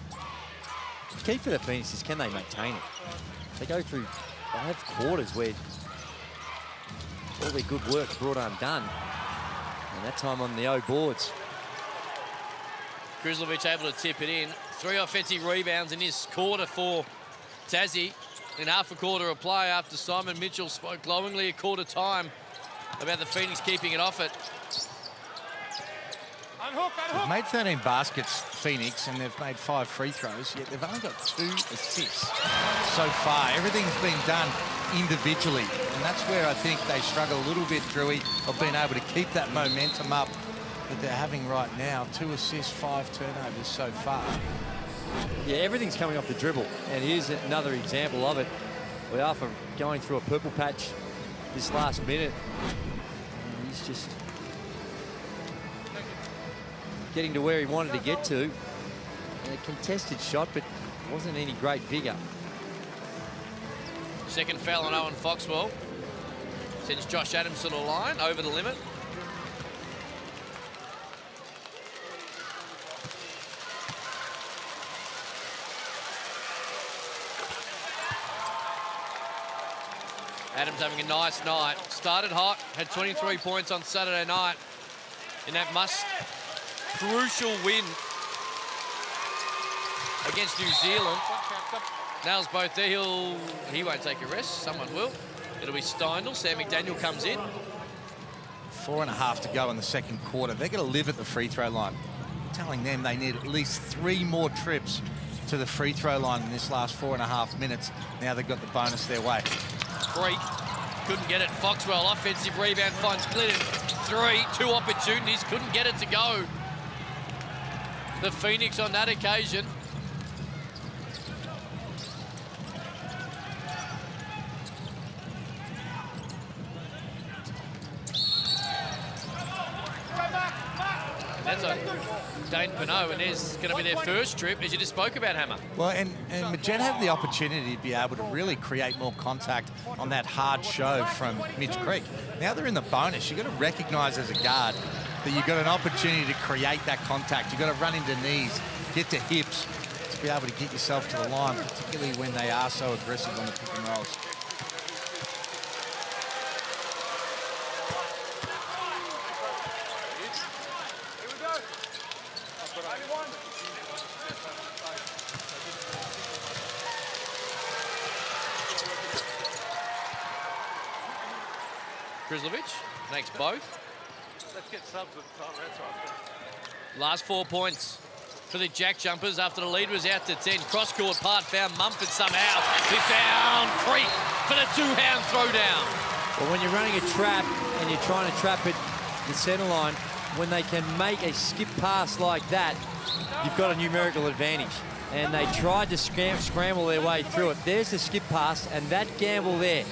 The key for the Phoenix is, can they maintain it? They go through 5 quarters where all their good work's brought undone. And that time on the O boards. Krizlovic able to tip it in. 3 offensive rebounds in this quarter for Tassie. In half a quarter of play after Simon Mitchell spoke glowingly a quarter time about the Phoenix keeping it off it. They've made 13 baskets, Phoenix, and they've made 5 free throws, yet they've only got 2 assists so far. Everything's been done individually, and that's where I think they struggle a little bit, Drewy, of being able to keep that momentum up that they're having right now. 2 assists, 5 turnovers so far. Yeah, everything's coming off the dribble, and here's another example of it. We are going through a purple patch this last minute, and he's just getting to where he wanted to get to. And a contested shot, but wasn't any great vigor. Second foul on Owen Foxwell. Sends Josh Adams to the line, over the limit. Adams having a nice night. Started hot, had 23 points on Saturday night in that crucial win against New Zealand. Nails both there. He won't take a rest. Someone will. It'll be Steindl. Sam McDaniel comes in. 4.5 to go in the second quarter. They're going to live at the free throw line. I'm telling them they need at least 3 more trips to the free throw line in this last 4.5 minutes. Now they've got the bonus their way. Freak. Couldn't get it. Foxwell, offensive rebound, finds Clinton. 3, 2 opportunities. Couldn't get it to go. The Phoenix on that occasion. That's on Dane Pinot, and there's going to be their first trip, as you just spoke about, Hammer. Well, and Majet had the opportunity to be able to really create more contact on that hard show from Mitch Creek. Now they're in the bonus. You've got to recognise as a guard that you've got an opportunity to create that contact. You've got to run into knees, get to hips, to be able to get yourself to the line, particularly when they are so aggressive on the pick and rolls. Krislovic makes both. Let's get subs at the time, that's right. Last 4 points for the Jack Jumpers after the lead was out to 10. Cross-court part found Mumford somehow. He found Creek for the two-hand throwdown. Well, when you're running a trap and you're trying to trap it the center line, when they can make a skip pass like that, you've got a numerical advantage. And they tried to scramble their way through it. There's the skip pass, and that gamble there.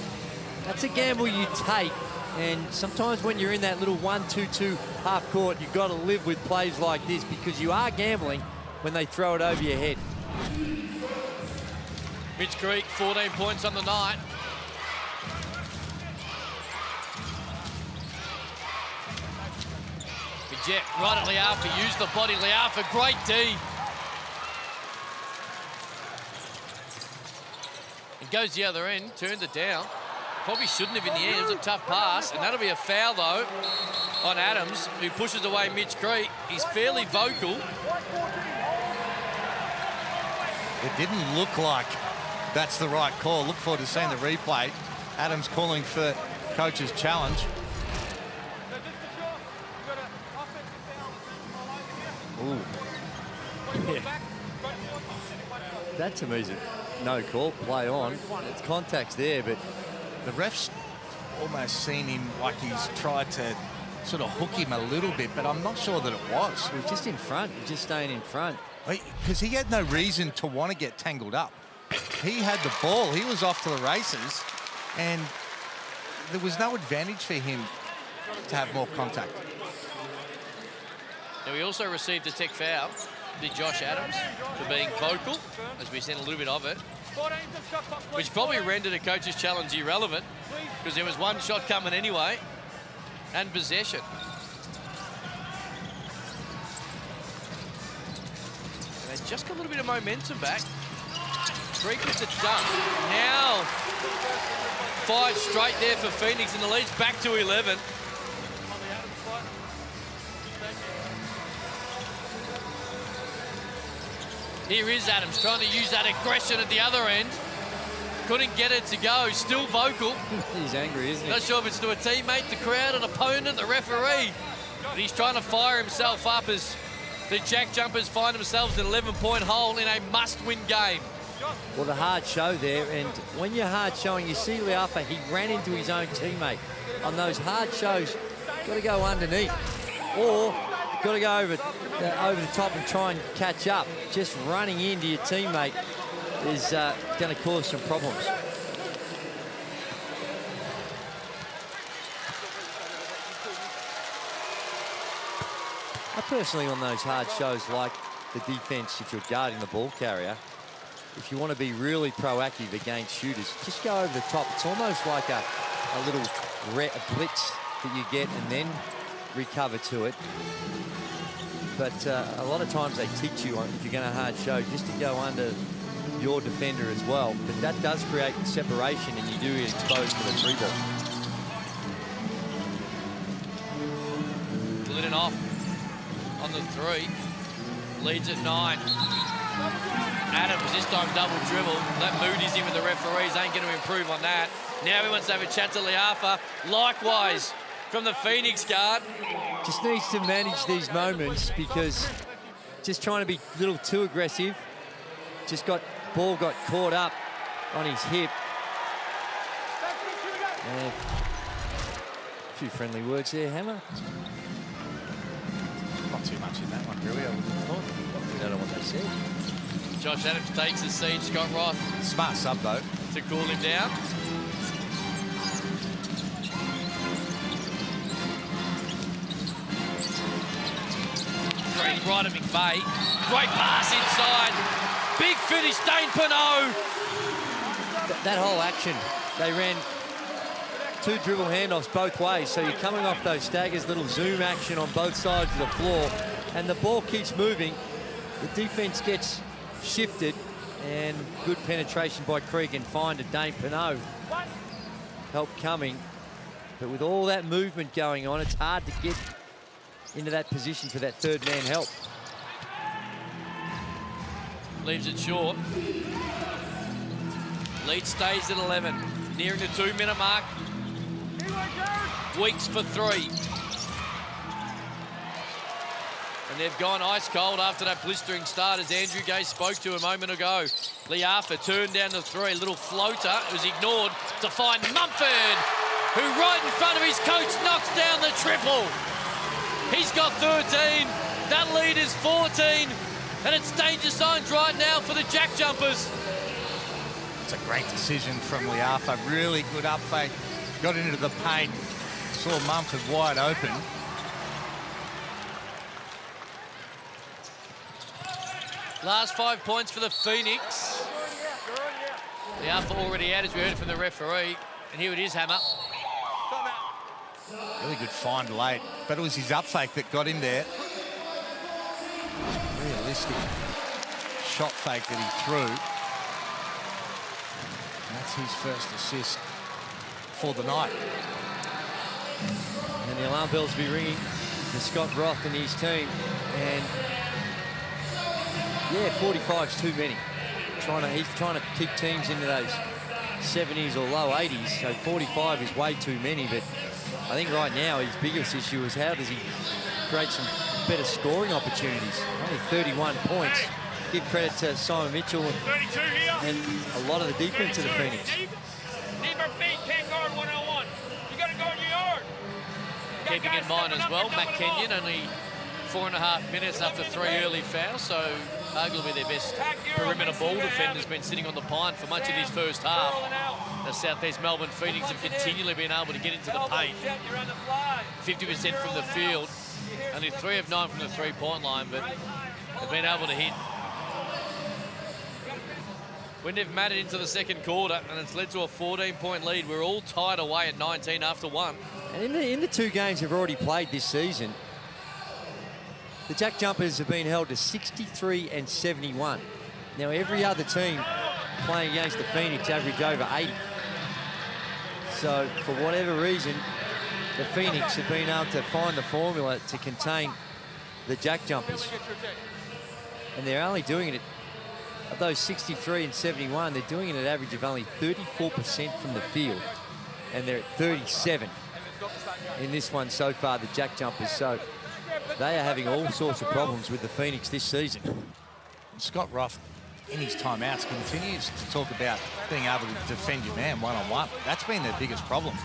That's a gamble you take. And sometimes when you're in that little 1-2-2 half court, you've got to live with plays like this because you are gambling when they throw it over your head. Mitch Creek, 14 points on the night. Jet right at Liafa, used the body. Liafa, great D. It goes the other end, turned it down. Probably shouldn't have in the end. It was a tough pass, and that'll be a foul, though, on Adams, who pushes away Mitch Creek. He's fairly vocal. It didn't look like that's the right call. Look forward to seeing the replay. Adams calling for coach's challenge. Ooh. Yeah. That to me is a no call, play on. It's contact's there, but the ref's almost seen him like he's tried to sort of hook him a little bit, but I'm not sure that it was. He was just in front, just staying in front. Because he had no reason to want to get tangled up. He had the ball, he was off to the races, and there was no advantage for him to have more contact. Now, we also received a tech foul, did Josh Adams, for being vocal, as we seen a little bit of it, which probably rendered a coach's challenge irrelevant, because there was one shot coming anyway, and possession. And they just got a little bit of momentum back. Creek gets it done. Now, 5 straight there for Phoenix, and the lead's back to 11. Here is Adams trying to use that aggression at the other end. Couldn't get it to go. Still vocal. He's angry, isn't he? Not sure if it's to a teammate, the crowd, an opponent, the referee. But he's trying to fire himself up as the Jack Jumpers find themselves in an 11-point hole in a must-win game. Well, the hard show there, and when you're hard showing, you see Liafa, he ran into his own teammate. On those hard shows, got to go underneath, or got to go over the top and try and catch up. Just running into your teammate is going to cause some problems. I personally, on those hard shows, like the defense, if you're guarding the ball carrier, if you want to be really proactive against shooters, just go over the top. It's almost like a little blitz that you get and then recover to it. But a lot of times they teach you, if you're going to hard show, just to go under your defender as well. But that does create separation, and you do get exposed to the 3-ball. Glidden off on the 3. Leads at 9. Adams this time double dribble. That mood he's in with the referees ain't going to improve on that. Now he wants to have a chat to Liafa. Likewise from the Phoenix guard. Just needs to manage these moments because just trying to be a little too aggressive. Just ball got caught up on his hip. And a few friendly words there, Hammer. Not too much in that one, really, I would have thought. We don't know what they said. Josh Adams takes the seat. Scott Roth. Smart sub, though. To cool him down. Great right at McVeigh. Great pass inside. Big finish, Dane Pinot. That whole action, they ran 2 dribble handoffs both ways. So you're coming off those staggers, little zoom action on both sides of the floor. And the ball keeps moving. The defense gets shifted, and good penetration by Creek and find a Dane Pinot. Help coming, but with all that movement going on, it's hard to get into that position for that third man help. Leaves it short. Lead stays at 11, nearing the 2-minute mark. Weeks for three. And they've gone ice cold after that blistering start, as Andrew Gay spoke to a moment ago. Liafa turned down the three, little floater. It was ignored to find Mumford, who right in front of his coach knocks down the triple. He's got 13. That lead is 14. And it's danger signs right now for the JackJumpers. It's a great decision from Liafa. Really good up fake. Got into the paint. Saw Mumford wide open. Last 5 points for the Phoenix. Liafa already out, as we heard from the referee. And here it is, Hammer. Really good find late, but it was his up fake that got him there. Realistic shot fake that he threw. And that's his first assist for the night. And the alarm bells will be ringing for Scott Roth and his team. And yeah, 45's too many. He's trying to kick teams into those 70s or low 80s. So 45 is way too many. But I think right now his biggest issue is how does he create some better scoring opportunities. Only 31 points. Give credit to Simon Mitchell and a lot of the defense of the Phoenix. Deeper feet, can't guard 101. You got to guard your yard. Keeping in mind as well, Matt Kenyon only 4.5 minutes after 3 early fouls, so arguably their best perimeter ball defender's been sitting on the pine for much of this first half. The Southeast Melbourne Phoenix have continually been able to get into the paint. 50% from the field, only 3 of 9 from the three-point line, but they've been able to hit. When they've mattered into the second quarter, and it's led to a 14-point lead, we're all tied away at 19 after 1. And in the 2 games they've already played this season, the JackJumpers have been held to 63 and 71. Now, every other team playing against the Phoenix average over 80. So, for whatever reason, the Phoenix have been able to find the formula to contain the JackJumpers. And they're only doing it, of those 63 and 71, they're doing it at an average of only 34% from the field. And they're at 37 in this one so far, the JackJumpers. So they are having all sorts of problems with the Phoenix this season. Scott Roth, in his timeouts, continues to talk about being able to defend your man one-on-one. That's been their biggest problem.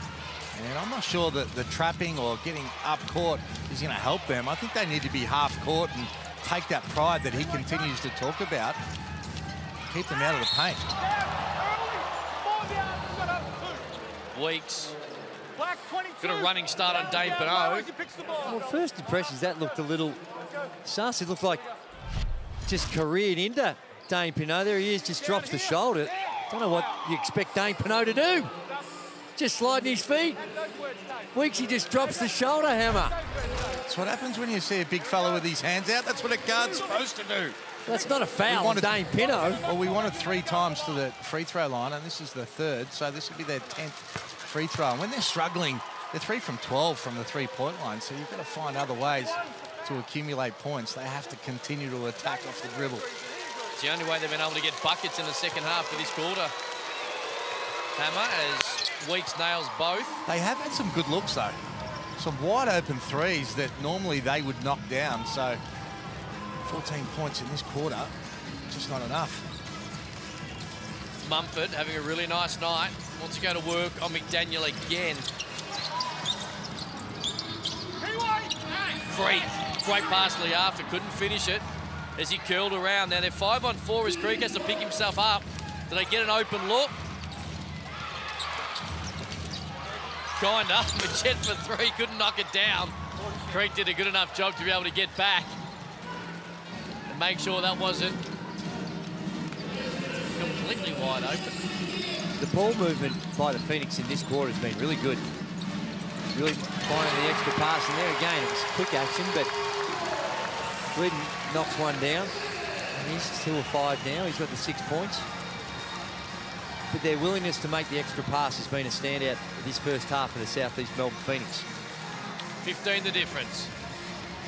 And I'm not sure that the trapping or getting up court is going to help them. I think they need to be half court and take that pride that he continues to talk about. Keep them out of the paint. Weeks. Got a running start on Dane Pinot. Well, first impressions, that looked a little... Sarsi looked like just careered into Dane Pinot. There he is, just drops the shoulder. Don't know what you expect Dane Pinot to do. Just sliding his feet. Weeks, he just drops the shoulder hammer. That's what happens when you see a big fella with his hands out. That's what a guard's supposed to do. That's not a foul on Dane Pinot. Well, we wanted 3 times to the free throw line, and this is the 3rd, so this will be their 10th free throw. And when they're struggling, they're 3 from 12 from the three-point line, so you've got to find other ways to accumulate points. They have to continue to attack off the dribble. It's the only way they've been able to get buckets in the second half of this quarter. Hammer, as Weeks nails both. They have had some good looks, though. Some wide-open threes that normally they would knock down, so 14 points in this quarter, just not enough. Mumford having a really nice night. Wants to go to work on McDaniel again. Great pass Liafa, couldn't finish it as he curled around. Now they're 5-on-4 as Creek has to pick himself up. Do they get an open look? Kinda. Machette for 3, couldn't knock it down. Creek did a good enough job to be able to get back and make sure that wasn't completely wide open. The ball movement by the Phoenix in this quarter has been really good. Really finding the extra pass in there. Again, it was quick action, but Glidden knocks one down. And he's still a 5 now. He's got the 6 points. But their willingness to make the extra pass has been a standout this first half of the Southeast Melbourne Phoenix. 15 the difference.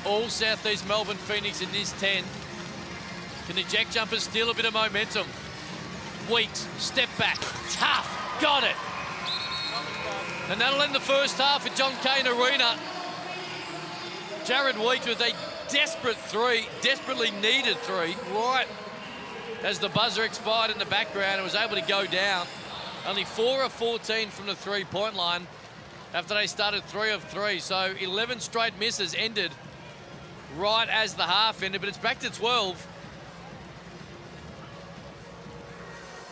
All Southeast Melbourne Phoenix in this 10. Can the JackJumpers steal a bit of momentum? Weeks, step back, tough, got it. And that'll end the first half at John Cain Arena. Jared Weeks with a desperate three, desperately needed three, right as the buzzer expired in the background and was able to go down. Only 4 of 14 from the three-point line after they started 3 of 3. So 11 straight misses ended right as the half ended, but it's back to 12.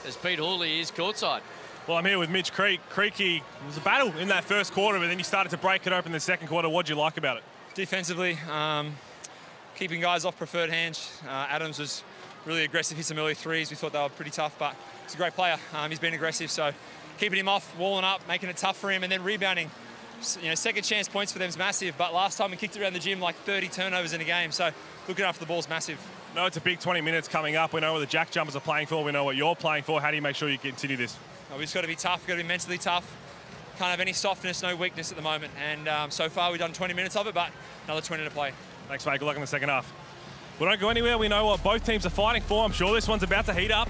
As Pete Hawley is courtside. Well, I'm here with Mitch Creek. Creaky, it was a battle in that first quarter, but then you started to break it open in the second quarter. What did you like about it? Defensively, keeping guys off preferred hands. Adams was really aggressive, hit some early threes. We thought they were pretty tough, but he's a great player. He's been aggressive, so keeping him off, walling up, making it tough for him, and then rebounding. You know, second chance points for them is massive, but last time we kicked it around the gym like 30 turnovers in a game, so looking after the ball is massive. No, it's a big 20 minutes coming up. We know what the Jack Jumpers are playing for. We know what you're playing for. How do you make sure you continue this? We just got to be tough, got to be mentally tough. Can't have any softness, no weakness at the moment. And so far we've done 20 minutes of it, but another 20 to play. Thanks, mate. Good luck in the second half. We don't go anywhere. We know what both teams are fighting for. I'm sure this one's about to heat up.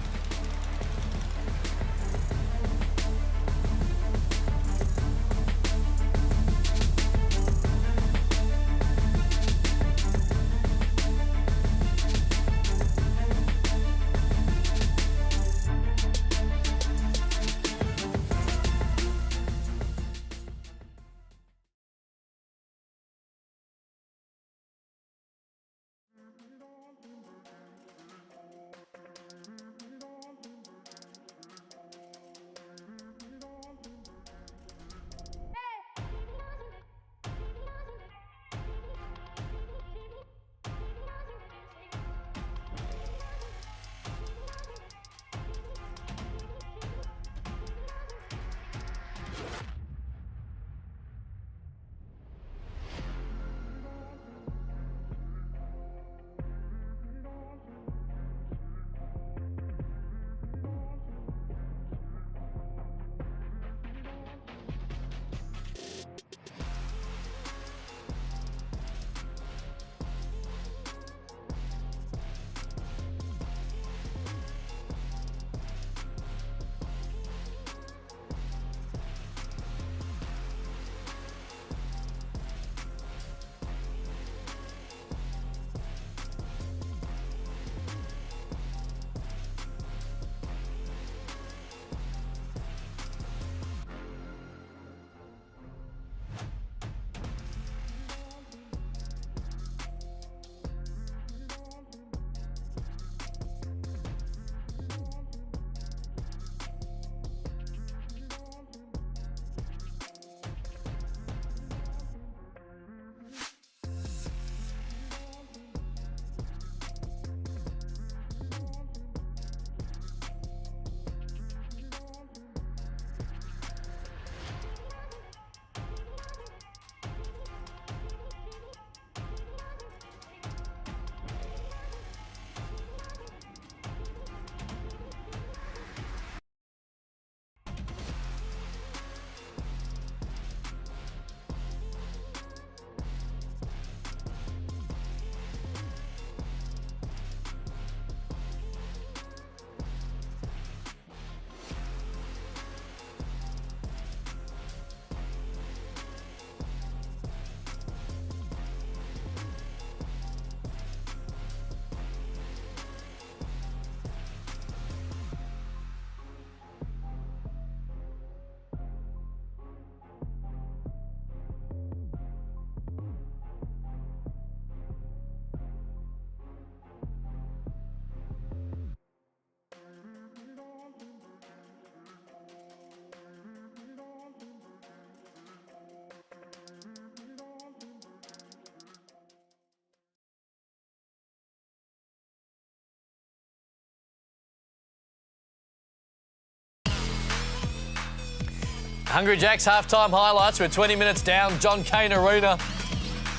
Hungry Jacks halftime highlights. We're 20 minutes down. John Cain Arena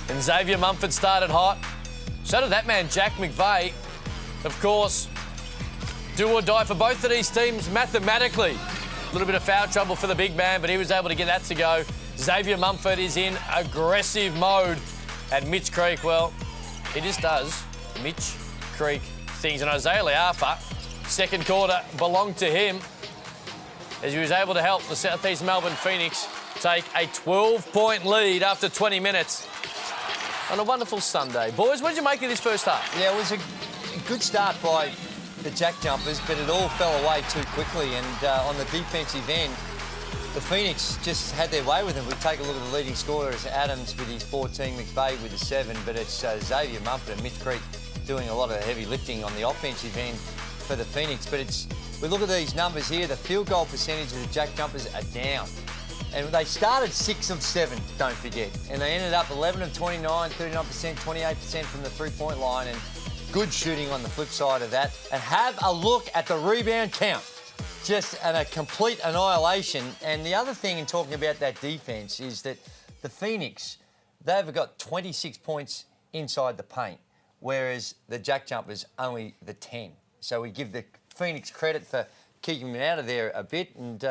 and Xavier Mumford started hot. So did that man, Jack McVeigh. Of course, do or die for both of these teams mathematically. A little bit of foul trouble for the big man, but he was able to get that to go. Xavier Mumford is in aggressive mode. And Mitch Creek, well, he just does Mitch Creek things. And Isaiah Leafa, second quarter belonged to him, as he was able to help the South East Melbourne Phoenix take a 12-point lead after 20 minutes on a wonderful Sunday. Boys, what did you make of this first half? Yeah, it was a good start by the Jack Jumpers, but it all fell away too quickly. And on the defensive end, the Phoenix just had their way with them. We take a look at the leading scorers, Adams with his 14, McVeigh with his 7, but it's Xavier Mumford and Mitch Creek doing a lot of the heavy lifting on the offensive end for the Phoenix. But we look at these numbers here, the field goal percentage of the Jack Jumpers are down. And they started 6 of 7, don't forget. And they ended up 11 of 29, 39%, 28% from the three-point line. And good shooting on the flip side of that. And have a look at the rebound count. Just a complete annihilation. And the other thing in talking about that defence is that the Phoenix, they've got 26 points inside the paint, whereas the Jack Jumpers only the 10. So we give the Phoenix credit for keeping them out of there a bit, and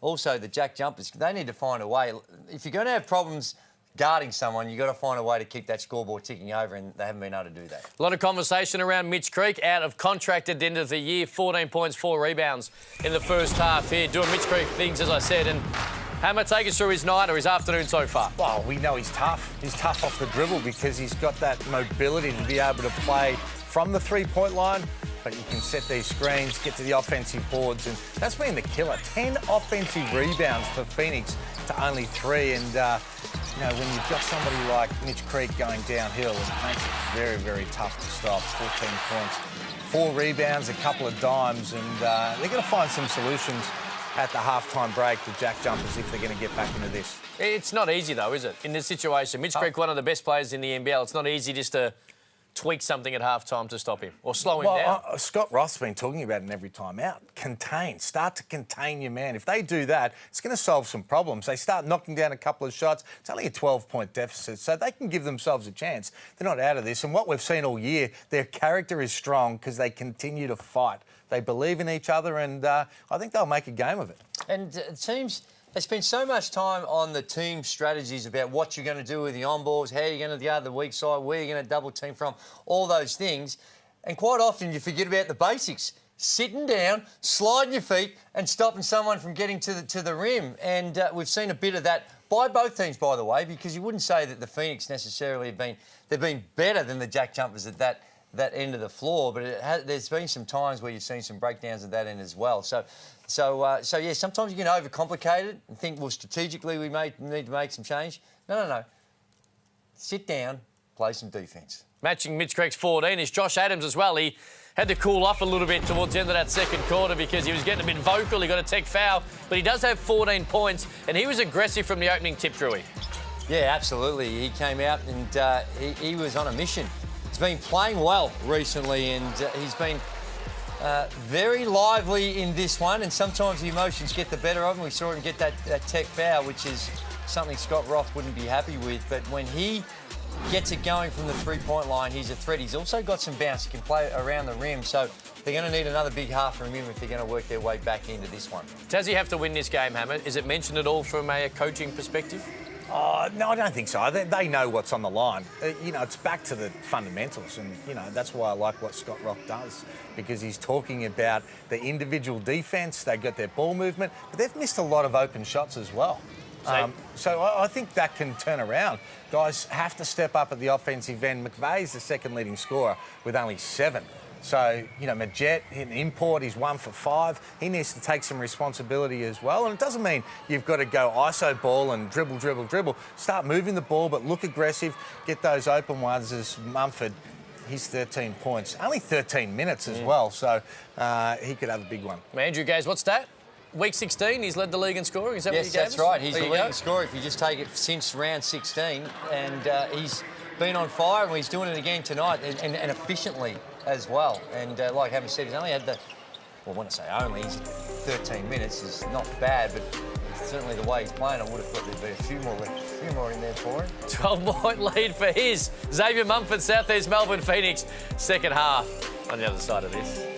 also the Jack Jumpers, they need to find a way. If you're going to have problems guarding someone, you've got to find a way to keep that scoreboard ticking over, and they haven't been able to do that. A lot of conversation around Mitch Creek, out of contract at the end of the year, 14 points, 4 rebounds in the first half here, doing Mitch Creek things, as I said. And Hammer, take us through his night or his afternoon so far. Well, we know he's tough. He's tough off the dribble because he's got that mobility to be able to play from the three-point line, but you can set these screens, get to the offensive boards, and that's been the killer. 10 offensive rebounds for Phoenix to only 3, and you know, when you've got somebody like Mitch Creek going downhill, it makes it very, very tough to stop. 14 points, 4 rebounds, a couple of dimes, and they're going to find some solutions at the halftime break, the Jack Jumpers, if they're going to get back into this. It's not easy, though, is it? In this situation, Mitch Creek, one of the best players in the NBL, it's not easy just to tweak something at halftime to stop him or slow him down. Scott Roth's been talking about it every time out. Contain. Start to contain your man. If they do that, it's going to solve some problems. They start knocking down a couple of shots. It's only a 12-point deficit, so they can give themselves a chance. They're not out of this. And what we've seen all year, their character is strong because they continue to fight. They believe in each other, and I think they'll make a game of it. And it seems they spend so much time on the team strategies about what you're going to do with the on-balls, how you're going to guard the weak side, where you're going to double team from, all those things. And quite often you forget about the basics. Sitting down, sliding your feet and stopping someone from getting to the rim. And we've seen a bit of that by both teams, by the way, because you wouldn't say that the Phoenix necessarily they've been better than the Jack Jumpers at that end of the floor, but there's been some times where you've seen some breakdowns at that end as well. So yeah, sometimes you can overcomplicate it and think, well, strategically we need to make some change. No. Sit down, play some defence. Matching Mitch Creek's 14 is Josh Adams as well. He had to cool off a little bit towards the end of that second quarter because he was getting a bit vocal. He got a tech foul, but he does have 14 points, and he was aggressive from the opening tip, Drewy. Yeah, absolutely. He came out and he was on a mission. He's been playing well recently, and he's been very lively in this one, and sometimes the emotions get the better of him. We saw him get that tech foul, which is something Scott Roth wouldn't be happy with. But when he gets it going from the three-point line, he's a threat. He's also got some bounce. He can play around the rim, so they're going to need another big half from him if they're going to work their way back into this one. Does he have to win this game, Hammer? Is it mentioned at all from a coaching perspective? No, I don't think so. They know what's on the line. It's back to the fundamentals, and, that's why I like what Scott Roth does, because he's talking about the individual defence. They got their ball movement, but they've missed a lot of open shots as well. So I think that can turn around. Guys have to step up at the offensive end. McVeigh's the second leading scorer with only 7. So, Majet, an import, he's 1 for 5. He needs to take some responsibility as well. And it doesn't mean you've got to go ISO ball and dribble. Start moving the ball, but look aggressive. Get those open ones as Mumford. He's 13 points. Only 13 minutes as well, so he could have a big one. Andrew Gaze, what's that? Week 16, he's led the league in scoring. Is that what you gave us? Yes, that's right. He's the leading scorer if you just take it since round 16. And he's been on fire, and he's doing it again tonight, and efficiently as well. And like Hammer said, he's only had when I say only, he's 13 minutes is not bad, but certainly the way he's playing, I would have thought there'd be a few more in there for him. 12-point lead for his Xavier Mumford, Southeast Melbourne Phoenix, second half on the other side of this.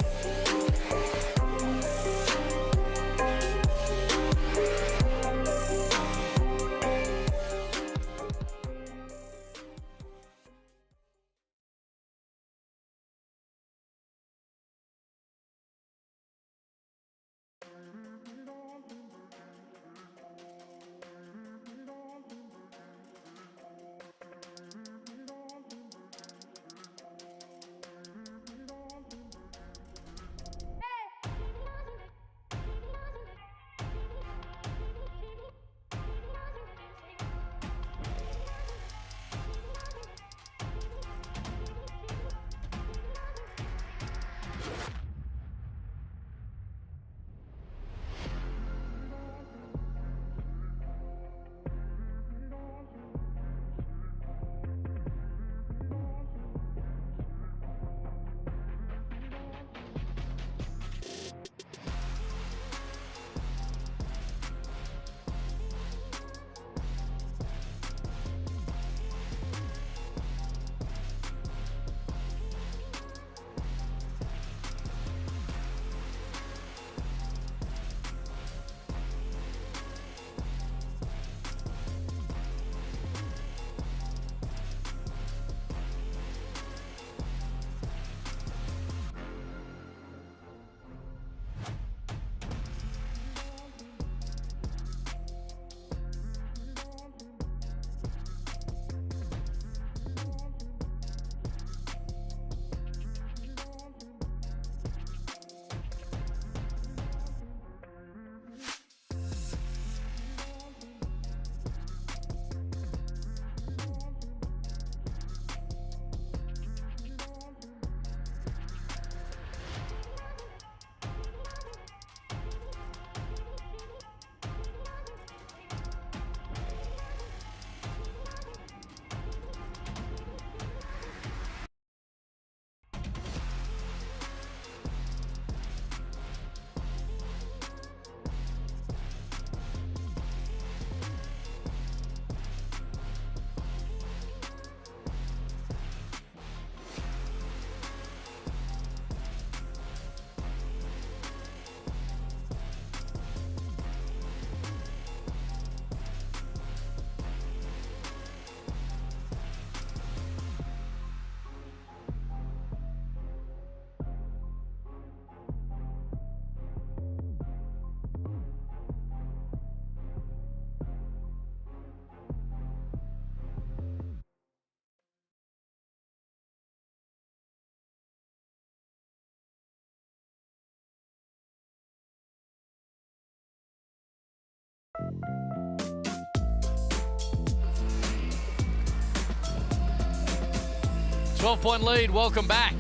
12-point lead, welcome back.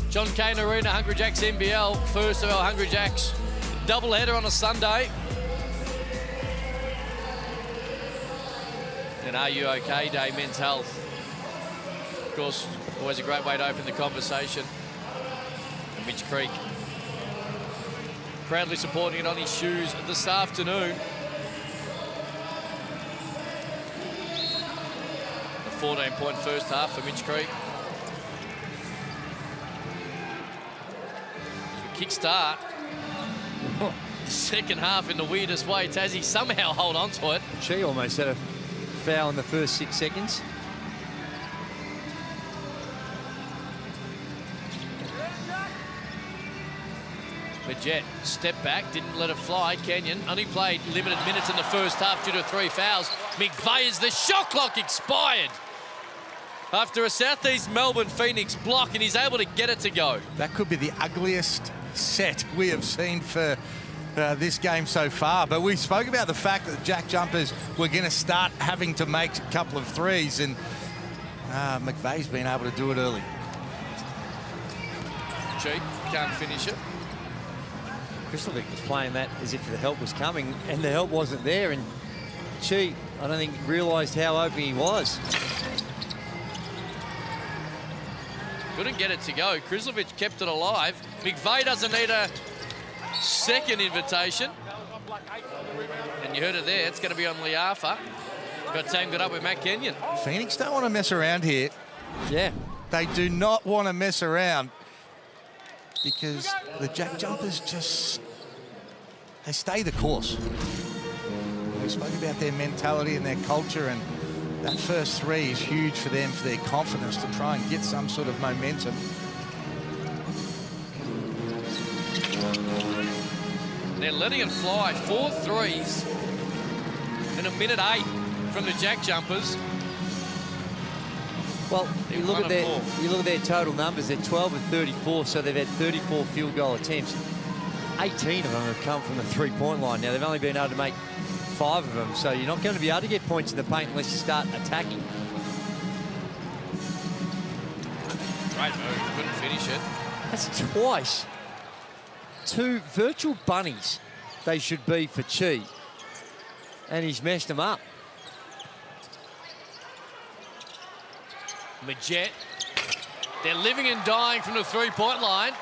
John Cain Arena, Hungry Jacks NBL. First of our Hungry Jacks doubleheader on a Sunday. And Are You OK Day, Men's Health. Of course, always a great way to open the conversation. And Mitch Creek proudly supporting it on his shoes this afternoon. A 14-point first half for Mitch Creek. Kick start. Second half in the weirdest way. Tassie somehow hold on to it. She almost had a foul in the first 6 seconds. Majet stepped back, didn't let it fly. Kenyon only played limited minutes in the first half due to 3 fouls. McVeigh, the shot clock expired after a Southeast Melbourne Phoenix block, and he's able to get it to go. That could be the ugliest set we have seen for this game so far. But we spoke about the fact that the Jack Jumpers were going to start having to make a couple of threes, and McVeigh's been able to do it early. Cheap, can't finish it. Kristlovic was playing that as if the help was coming, and the help wasn't there, and Chi, I don't think, realised how open he was. Couldn't get it to go. Kristlovic kept it alive. McVeigh doesn't need a second invitation. And you heard it there. It's going to be on Liafa. Got teamed it up with Matt Kenyon. Phoenix don't want to mess around here. Yeah. They do not want to mess around, because the Jack Jumpers just, they stay the course. We spoke about their mentality and their culture, and that first three is huge for them, for their confidence to try and get some sort of momentum. They're letting it fly. 4 threes in a minute 8 from the Jack Jumpers. Well, you look at their total numbers. They're 12 and 34, so they've had 34 field goal attempts. 18 of them have come from the three-point line. Now, they've only been able to make 5 of them, so you're not going to be able to get points in the paint unless you start attacking. Great move, couldn't finish it. That's twice. 2 virtual bunnies they should be for Chi, and he's messed them up. Majet, they're living and dying from the three-point line,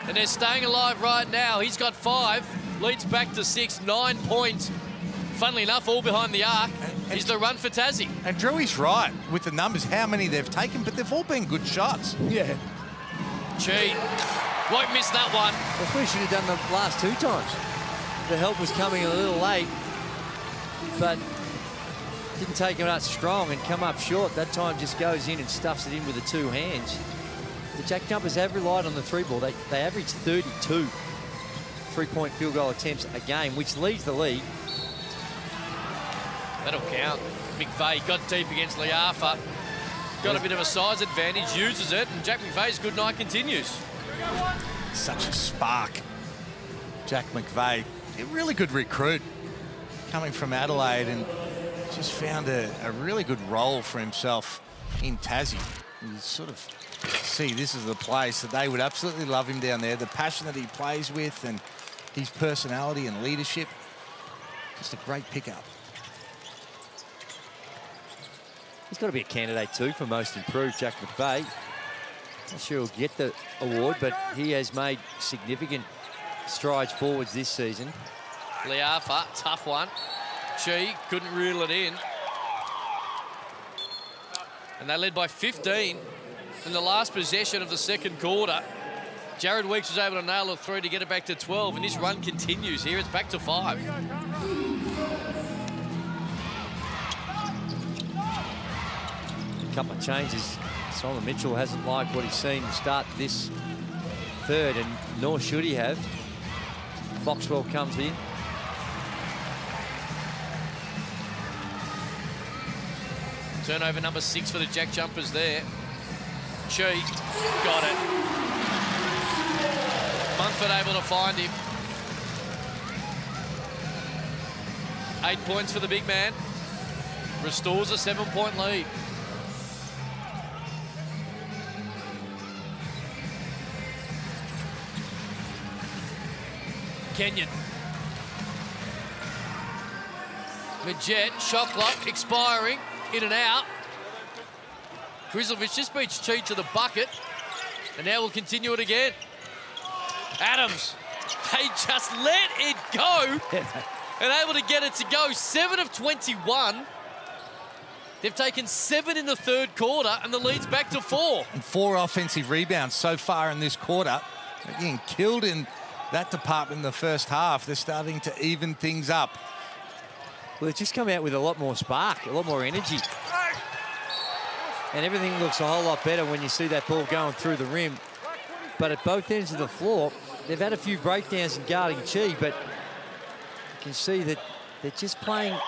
and they're staying alive right now. He's got 5, leads back to 6, 9 points. Funnily enough, all behind the arc is the run for Tassie. And Drewy's right with the numbers, how many they've taken, but they've all been good shots. Yeah. Chi won't miss that one. That's what he should have done the last 2 times. The help was coming a little late, but didn't take him out strong and come up short. That time just goes in and stuffs it in with the 2 hands. The Jack Jumpers have relied on the 3-ball. They average 32 three-point field goal attempts a game, which leads the league. That'll count. McVeigh got deep against Liafa. Got a bit of a size advantage, uses it, and Jack McVeigh's good night continues. Such a spark. Jack McVeigh, a really good recruit coming from Adelaide, and just found a really good role for himself in Tassie. You sort of see this is the place that they would absolutely love him down there. The passion that he plays with and his personality and leadership. Just a great pickup. He's got to be a candidate too for most improved, Jack McVeigh. Not sure he'll get the award, but he has made significant strides forwards this season. Liafa, tough one. Chi couldn't reel it in. And they led by 15 in the last possession of the second quarter. Jared Weeks was able to nail a 3 to get it back to 12, and this run continues here. It's back to 5. A couple of changes. Solomon Mitchell hasn't liked what he's seen start this third, and nor should he have. Foxwell comes in. Turnover number 6 for the Jack Jumpers there. Chi got it. Munford able to find him. 8 points for the big man. Restores a 7-point lead. Kenyon. Majet, shot clock expiring, in and out. Grizzlovich just beats Cheat to the bucket. And now we'll continue it again. Adams, they just let it go. And able to get it to go. 7 of 21. They've taken 7 in the third quarter, and the lead's back to 4. And 4 offensive rebounds so far in this quarter. They're getting killed in that department in the first half. They're starting to even things up. Well, they've just come out with a lot more spark, a lot more energy. And everything looks a whole lot better when you see that ball going through the rim. But at both ends of the floor, they've had a few breakdowns in guarding Chi, but you can see that they're just playing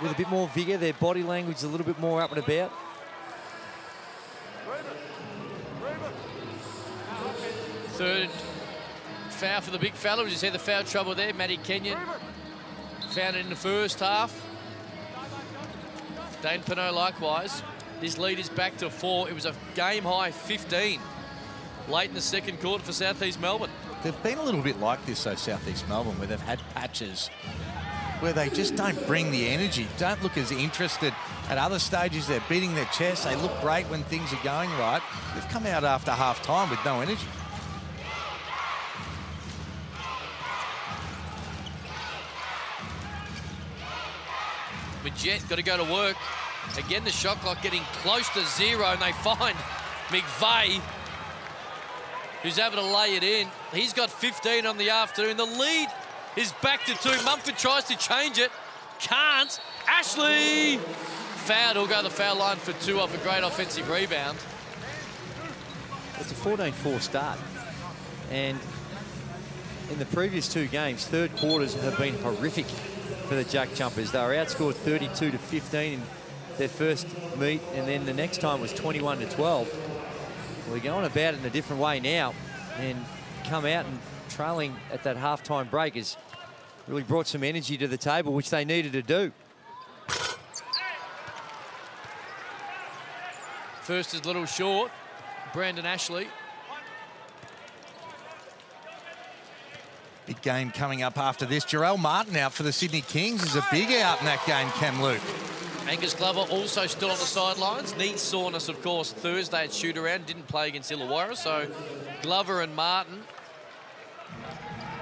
with a bit more vigour. Their body language is a little bit more up and about. Third foul for the big fella. We just had the foul trouble there. Matty Kenyon found it in the first half. Dane Pinot likewise. His lead is back to 4. It was a game-high 15 late in the second quarter for South East Melbourne. They've been a little bit like this, though, South East Melbourne, where they've had patches where they just don't bring the energy, don't look as interested. At other stages, they're beating their chest. They look great when things are going right. They've come out after half-time with no energy. Majet got to go to work. Again, the shot clock getting close to 0, and they find McVeigh, who's able to lay it in. He's got 15 on the afternoon. The lead is back to 2. Mumford tries to change it. Can't. Ashley! Fouled. He'll go to the foul line for 2 off a great offensive rebound. It's a 14-4 start. And in the previous 2 games, third quarters have been horrific for the Jack Jumpers. They were outscored 32-15 in their first meet, and then the next time was 21-12. Well, they're going about it in a different way now, and come out and trailing at that halftime break has really brought some energy to the table, which they needed to do. First is a little short. Brandon Ashley. Big game coming up after this. Jarrell Martin out for the Sydney Kings is a big out in that game, Cam Luke. Angus Glover also still on the sidelines. Knee soreness, of course, Thursday at shoot-around. Didn't play against Illawarra, so Glover and Martin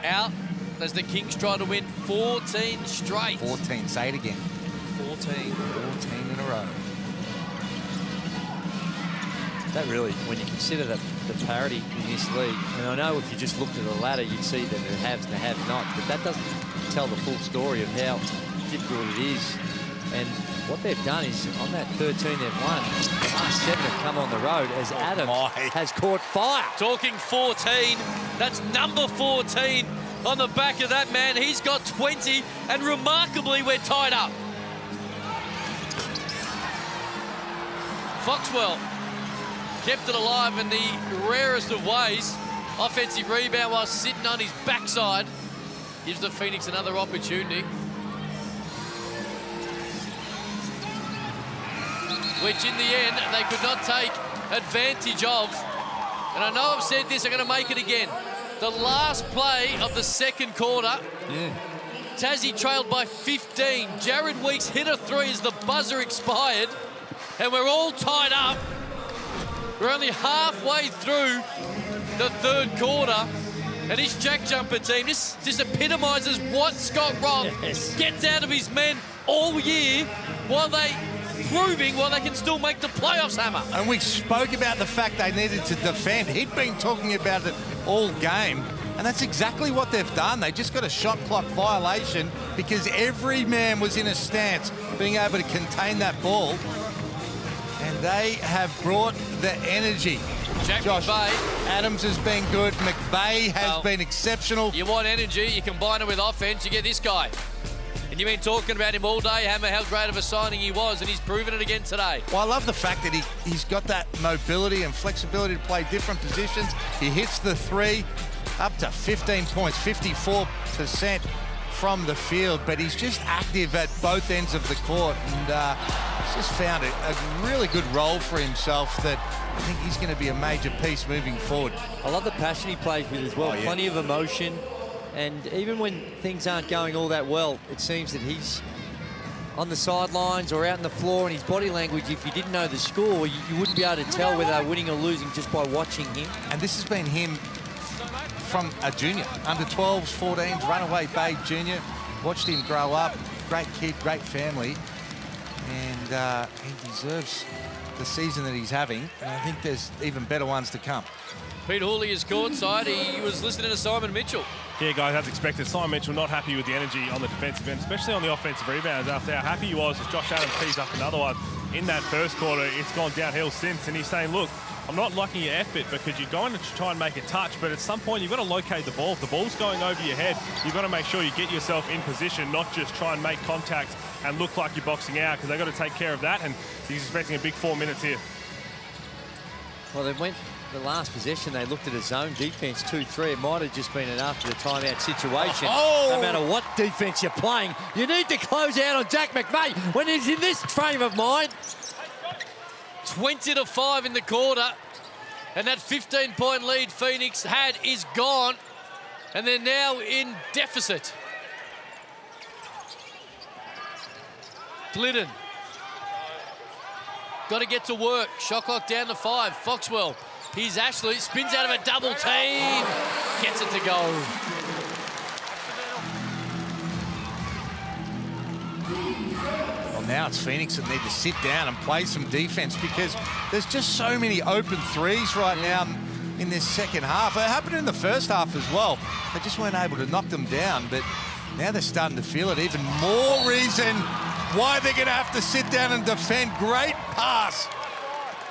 out as the Kings try to win 14 straight. 14, say it again. 14. 14 in a row. That really, when you consider the parity in this league, and I know if you just looked at the ladder, you'd see that it haves and the have-nots, but that doesn't tell the full story of how difficult it is. And what they've done is, on that 13 they've won, the last 7 have come on the road as Adams has caught fire. Talking 14, that's number 14 on the back of that man. He's got 20, and remarkably, we're tied up. Foxwell kept it alive in the rarest of ways. Offensive rebound while sitting on his backside. Gives the Phoenix another opportunity. Which in the end, they could not take advantage of. And I know I've said this, I'm going to make it again. The last play of the second quarter, Tassie trailed by 15. Jared Weeks hit a 3 as the buzzer expired. And we're all tied up. We're only halfway through the third quarter, and his Jack Jumper team, this epitomises what Scott Roth gets out of his men all year while they can still make the playoffs, Hammer. And we spoke about the fact they needed to defend. He'd been talking about it all game, and that's exactly what they've done. They just got a shot clock violation because every man was in a stance being able to contain that ball. And they have brought the energy. Jack Josh, McVeigh. Adams has been good. McVeigh has been exceptional. You want energy, you combine it with offense, you get this guy. And you've been talking about him all day, Hammer, how great of a signing he was, and he's proven it again today. Well, I love the fact that he's got that mobility and flexibility to play different positions. He hits the 3, up to 15 points, 54% from the field, but he's just active at both ends of the court, and he's just found a really good role for himself that I think he's going to be a major piece moving forward. I love the passion he plays with as well. Oh, yeah. Plenty of emotion. And even when things aren't going all that well, it seems that he's on the sidelines or out on the floor, and his body language, if you didn't know the score, you wouldn't be able to tell whether they're winning or losing just by watching him. And this has been him from a junior, under 12s, 14s, runaway babe junior. Watched him grow up. Great kid, great family. And he deserves the season that he's having. And I think there's even better ones to come. Pete Hawley is courtside. He was listening to Simon Mitchell. Yeah, guys, as expected, Simon Mitchell not happy with the energy on the defensive end, especially on the offensive rebounds, after how happy he was as Josh Adams tees up another one in that first quarter. It's gone downhill since, and he's saying, look, I'm not liking your effort because you're going to try and make a touch, but at some point you've got to locate the ball. If the ball's going over your head, you've got to make sure you get yourself in position, not just try and make contact and look like you're boxing out, because they've got to take care of that, and he's expecting a big 4 minutes here. Well, they went the last possession, they looked at a zone defense 2-3. It might have just been an after the timeout situation. Oh! No matter what defense you're playing, you need to close out on Jack McVeigh when he's in this frame of mind. 20-5 in the quarter, and that 15-point lead Phoenix had is gone, and they're now in deficit. Glidden. Got to get to work. Shot clock down to 5. Foxwell. Here's Ashley. Spins out of a double team. Gets it to go. Well, now it's Phoenix that need to sit down and play some defense, because there's just so many open threes right now in this second half. It happened in the first half as well. They just weren't able to knock them down, but now they're starting to feel it. Even more reason why they're going to have to sit down and defend. Great pass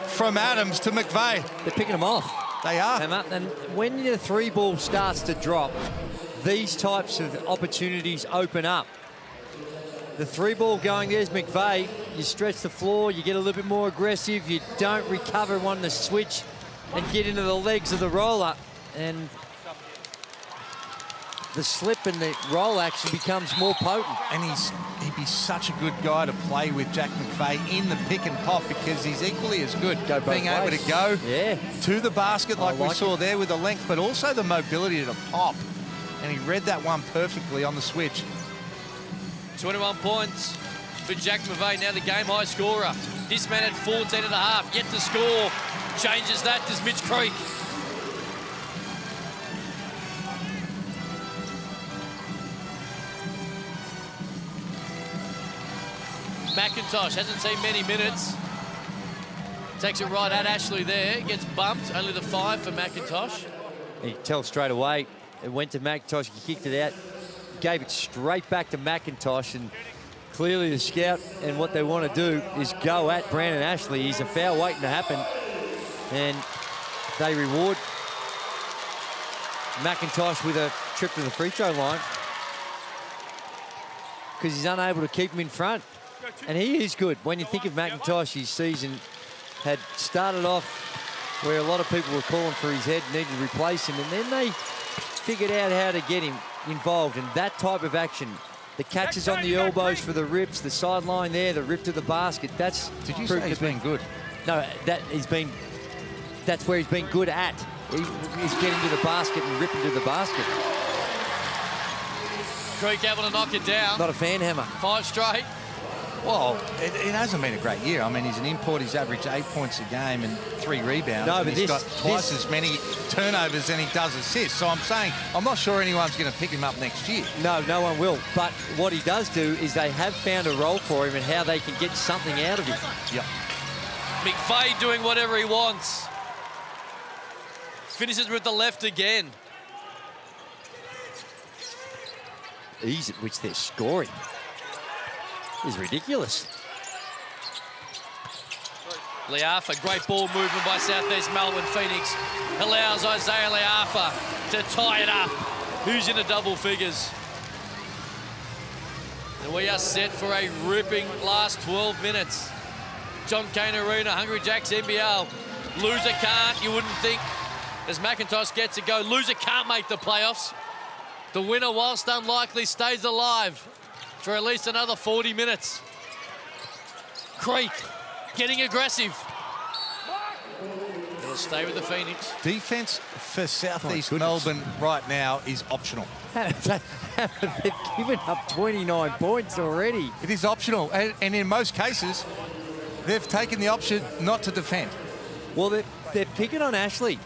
from Adams to McVeigh. They're picking them off. They are. And when the three ball starts to drop, these types of opportunities open up. The three ball going, there's McVeigh. You stretch the floor, you get a little bit more aggressive, you don't recover on the switch and get into the legs of the roller. And the slip and the roll action becomes more potent. And he'd be such a good guy to play with, Jack McVeigh, in the pick and pop, because he's equally as good being able to go to the basket like we saw there with the length, but also the mobility to pop. And he read that one perfectly on the switch. 21 points for Jack McVeigh, now the game-high scorer. This man had 14 and a half, yet to score. Changes that, does Mitch Creek. McIntosh hasn't seen many minutes. Takes it right at Ashley there. Gets bumped. Only the 5 for McIntosh. You can tell straight away. It went to McIntosh. He kicked it out. Gave it straight back to McIntosh. And clearly the scout and what they want to do is go at Brandon Ashley. He's a foul waiting to happen. And they reward McIntosh with a trip to the free throw line, because he's unable to keep him in front. And he is good. When you think of McIntosh, his season had started off where a lot of people were calling for his head, needed to replace him, and then they figured out how to get him involved in that type of action. The catches on the elbows for the rips, the sideline there, the rip to the basket. That's Did you say he's been good? No, that's where he's been good at. He's getting to the basket and ripping to the basket. Creek able to knock it down. Not a fan hammer. 5 straight. Well, it hasn't been a great year. I mean, he's an import. He's averaged 8 points a game and 3 rebounds. No, but he's got twice as many turnovers than he does assists. So I'm saying, I'm not sure anyone's going to pick him up next year. No, no one will. But what he does do is they have found a role for him and how they can get something out of him. Yep. McVeigh doing whatever he wants. Finishes with the left again. Ease at which they're scoring is ridiculous. Leafa, great ball movement by Southeast Melbourne. Phoenix allows Isaiah Leafa to tie it up. Who's in the double figures? And we are set for a ripping last 12 minutes. John Cain Arena, Hungry Jacks NBL. Loser can't, you wouldn't think, as McIntosh gets it go. Loser can't make the playoffs. The winner, whilst unlikely, stays alive for at least another 40 minutes. Creek getting aggressive. stay with the Phoenix. Defence for Southeast Melbourne right now is optional. They've given up 29 points already. It is optional, and in most cases, they've taken the option not to defend. Well, they're picking on Ashley.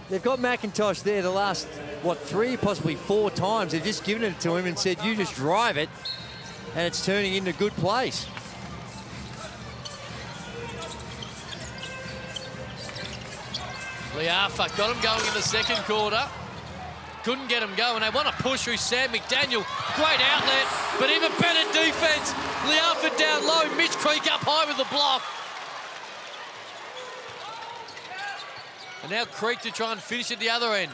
They've got McIntosh there the last, 3, possibly 4 times. They've just given it to him and said, you just drive it, and it's turning into good place. Liafa got him going in the second quarter. Couldn't get him going. They want to push through Sam McDaniel. Great outlet, but even better defense. Liafa down low. Mitch Creek up high with the block. And now Creek to try and finish at the other end.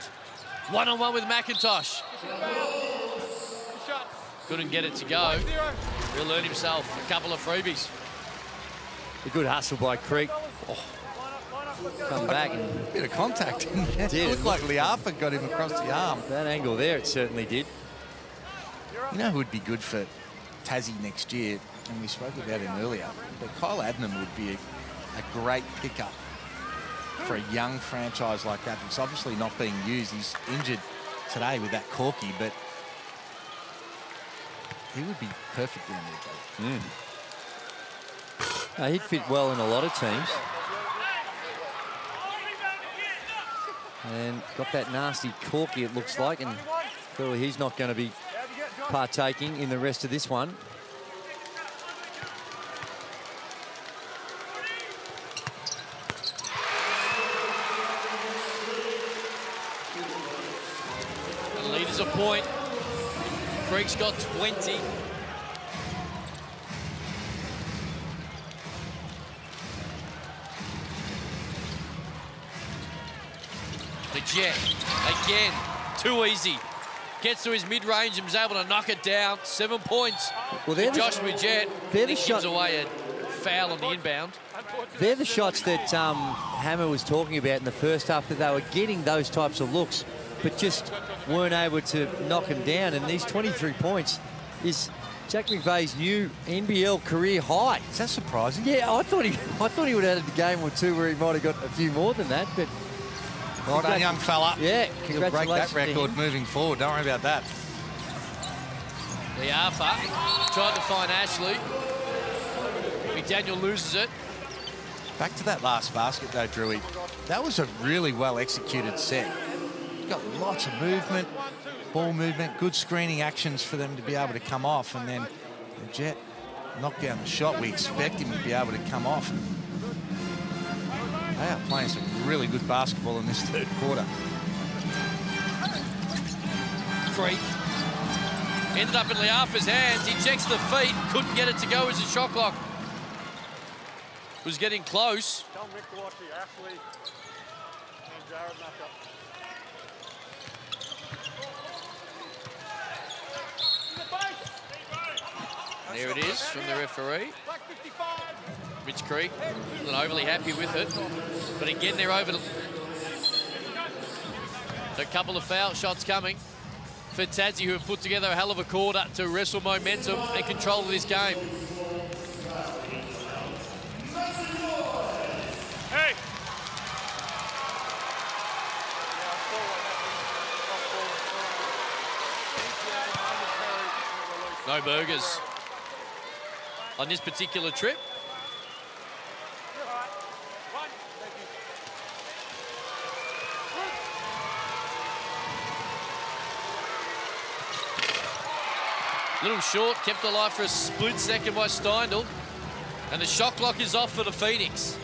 One-on-one with McIntosh. Couldn't get it to go. He'll earn himself a couple of freebies. A good hustle by Creek. Oh. Come back and a bit of contact in there. It looked like Liafa got him across the arm. That angle there, it certainly did. You know who would be good for Tassie next year, and we spoke about him earlier, but Kyle Adnam would be a great pickup for a young franchise like that. It's obviously not being used. He's injured today with that corky, but he would be perfect down there. He'd fit well in a lot of teams. And got that nasty corky, it looks like, and clearly he's not going to be partaking in the rest of this one. The lead is a point. Creek's got 20. The Jet, again, too easy. Gets to his mid-range and was able to knock it down. 7 points. Well, Joshua Jet. They're Nick the gives away a foul on the inbound. They're the shots that Hammer was talking about in the first half, that they were getting those types of looks, but just weren't able to knock them down. And these 23 points is Jack McVeigh's new NBL career high. Is that surprising? Yeah, I thought he would have had a game or two where he might have got a few more than that, but. Well done, young fella. Yeah, he'll break that record moving forward. Don't worry about that. Liafa tried to find Ashley. McDaniel loses it. Back to that last basket, though, Drewy. That was a really well-executed set. Got lots of movement, ball movement, good screening actions for them to be able to come off, and then the Jet knocked down the shot. We expect him to be able to come off. They are playing some really good basketball in this third quarter. Creek ended up in Liafa's hands. He checks the feet, couldn't get it to go as a shot clock was getting close. There it is from the referee. Mitch Creek not overly happy with it, but again they're over. A couple of foul shots coming for Tassie, who have put together a hell of a quarter to wrestle momentum and control of this game. Hey! No burgers on this particular trip. Little short, kept alive for a split second by Steindl. And the shot clock is off for the Phoenix.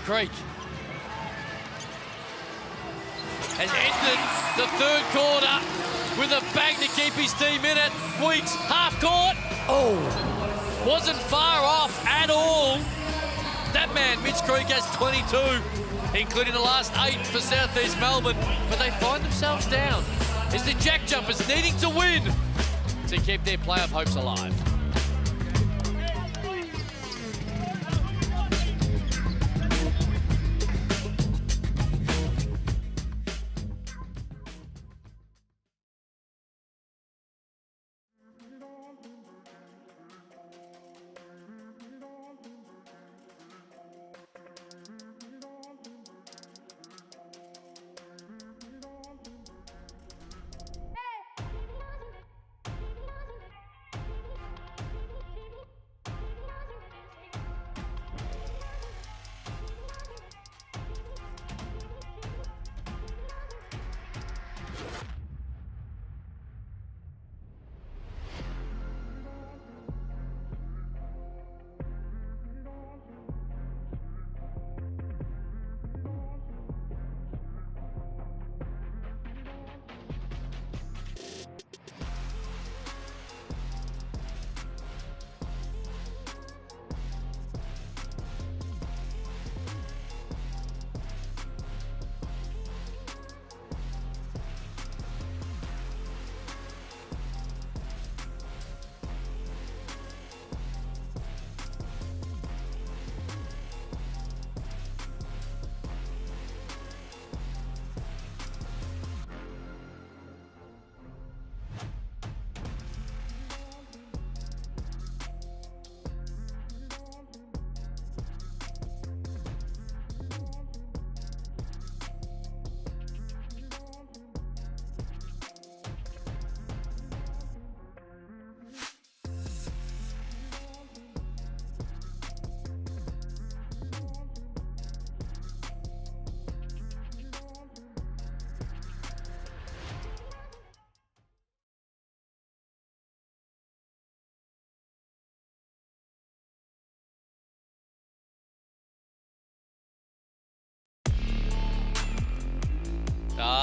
Creek has ended the third quarter with a bang to keep his team in it. Weeks, half court. Oh. Wasn't far off at all. That man, Mitch Creek, has 22, including the last 8 for Southeast Melbourne. But they find themselves down as the Jack Jumpers needing to win to keep their playoff hopes alive.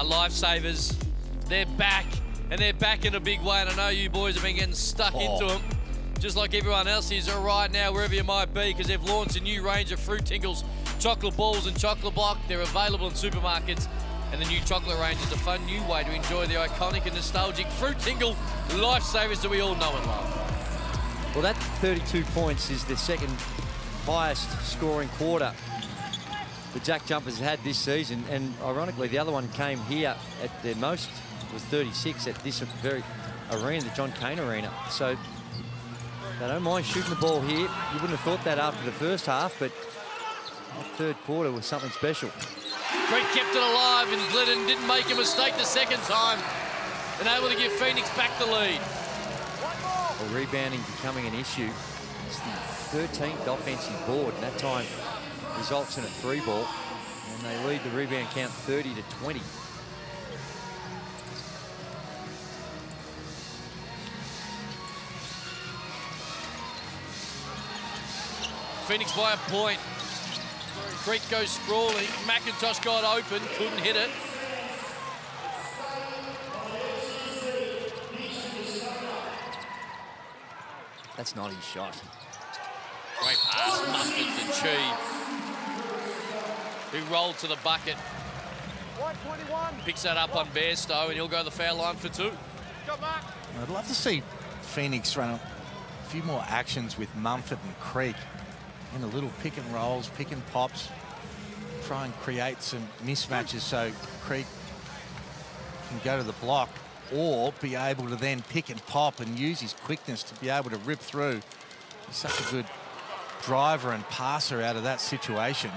Lifesavers, they're back, and they're back in a big way, and I know you boys have been getting stuck into them, just like everyone else is right now, wherever you might be, because they've launched a new range of Fruit Tingles, chocolate balls and chocolate block. They're available in supermarkets, and the new chocolate range is a fun new way to enjoy the iconic and nostalgic Fruit Tingle Lifesavers that we all know and love. Well, that 32 points is the second highest scoring quarter the Jack Jumpers had this season, and ironically the other one came here at their most was 36 at this very arena, the John Cain Arena. So they don't mind shooting the ball here. You wouldn't have thought that after the first half, but that third quarter was something special. Creek kept it alive, and Glidden didn't make a mistake the second time, and able to give Phoenix back the lead. Well, rebounding becoming an issue. It's the 13th offensive board, and that time results in a 3-ball, and they lead the rebound count 30-20. Phoenix by a point. Creek goes sprawling. McIntosh got open, couldn't hit it. That's not his shot. Great pass, Mumford to Chi, who rolled to the bucket. 121. Picks that up on Bairstow, and he'll go to the foul line for 2. I'd love to see Phoenix run a few more actions with Mumford and Creek in a little pick and rolls, pick and pops, try and create some mismatches so Creek can go to the block or be able to then pick and pop and use his quickness to be able to rip through. He's such a good driver and passer out of that situation.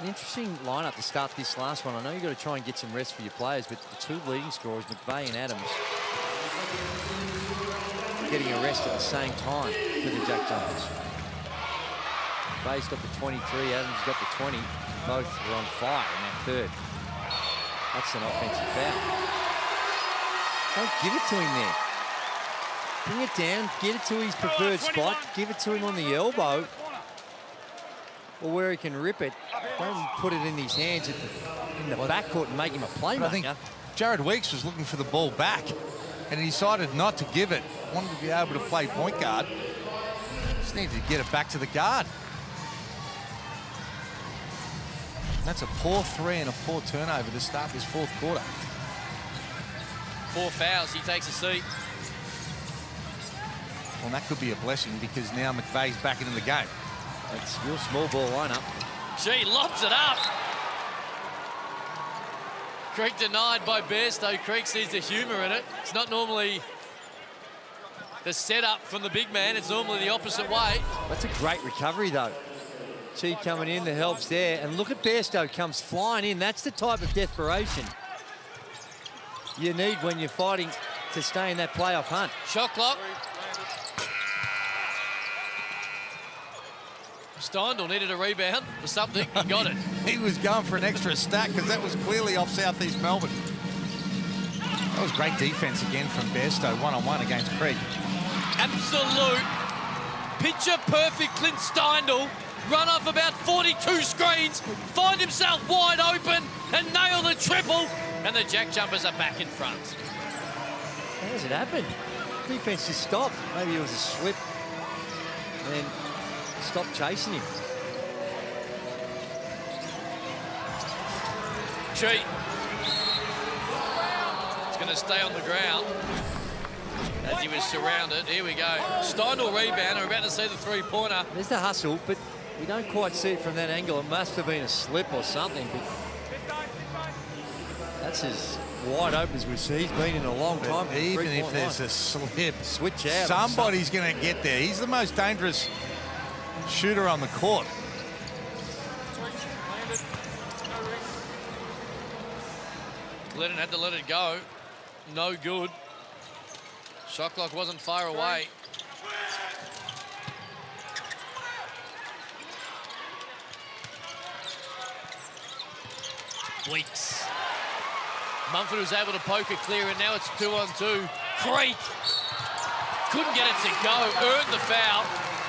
An interesting lineup to start this last one. I know you've got to try and get some rest for your players, but the two leading scorers, McVeigh and Adams, getting a rest at the same time for the Jack Jumpers. McVeigh's got the 23, Adams got the 20. Both were on fire in that third. That's an offensive foul. Don't give it to him there. Bring it down, get it to his preferred spot, give it to him on the elbow, or where he can rip it. Don't put it in his hands in the backcourt and make him a playmaker. I think Jared Weeks was looking for the ball back, and he decided not to give it. Wanted to be able to play point guard. Just needed to get it back to the guard. That's a poor 3 and a poor turnover to start this fourth quarter. 4 fouls, he takes a seat. Well, that could be a blessing because now McVeigh's back into the game. It's real small ball lineup. Gee, lobs it up. Creek denied by Bairstow. Creek sees the humour in it. It's not normally the setup from the big man. It's normally the opposite way. That's a great recovery, though. Chi coming in, the help's there. And look at Bairstow comes flying in. That's the type of desperation you need when you're fighting to stay in that playoff hunt. Shot clock. Steindl needed a rebound or something. He got it. He was going for an extra stack because that was clearly off Southeast Melbourne. That was great defense again from Bairstow, one-on-one against Creek. Absolute picture-perfect Clint Steindl. Run off about 42 screens, find himself wide open and nail the triple. And the Jack Jumpers are back in front. How does it happen? Defense just stopped. Maybe it was a slip. And then stopped chasing him. Chi. It's going to stay on the ground as he was surrounded. Here we go. Steindl rebound. We're about to see the three-pointer. There's the hustle, but we don't quite see it from that angle. It must have been a slip or something. But that's as wide open as we've seen. He's been in a long time. Even if there's a slip, switch out. Somebody's going to get there. He's the most dangerous shooter on the court. Glidden had to let it go. No good. Shot clock wasn't far away. Weeks. Mumford was able to poke it clear, and now it's 2-on-2. Creek couldn't get it to go, earned the foul.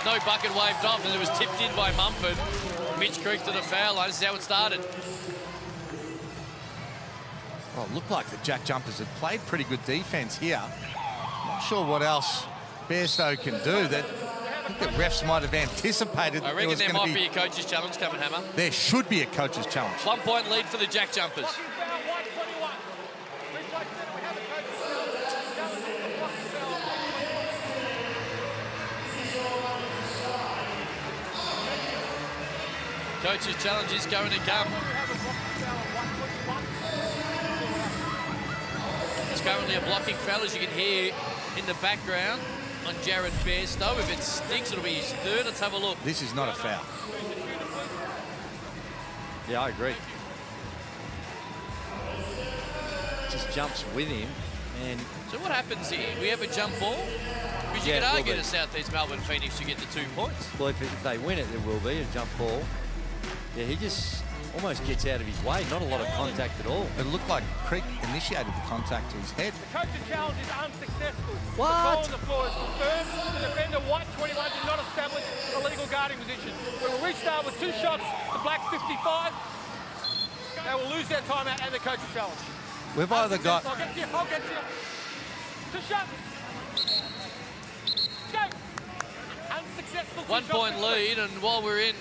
No bucket waved off, and it was tipped in by Mumford. Mitch Creek to the foul line. This is how it started. Well, it looked like the Jack Jumpers had played pretty good defence here. Not sure what else Bairstow can do. I think the refs might have anticipated. I reckon there might be a coach's challenge coming, Hammer. There should be a coach's challenge. 1 point lead for the Jack Jumpers. Coach's challenge is going to come. It's currently a blocking foul, as you can hear in the background, on Jared Bairstow. If it sticks, it'll be his third. Let's have a look. This is not a foul. Yeah, I agree. Just jumps with him. And so what happens here? We have a jump ball? Because you could argue to South East Melbourne Phoenix to get the 2 points. Well, if they win it, there will be a jump ball. Yeah, he just almost gets out of his way. Not a lot of contact at all. It looked like Creek initiated the contact to his head. The coach's challenge is unsuccessful. What? The ball on the floor is confirmed. The defender, white 21, did not establish a legal guarding position. We will restart with 2 shots. The black 55. They will lose their timeout and the coach's challenge. We've either got... I'll get to you. 2 shots. Go. Unsuccessful. 1 point lead, and while we're in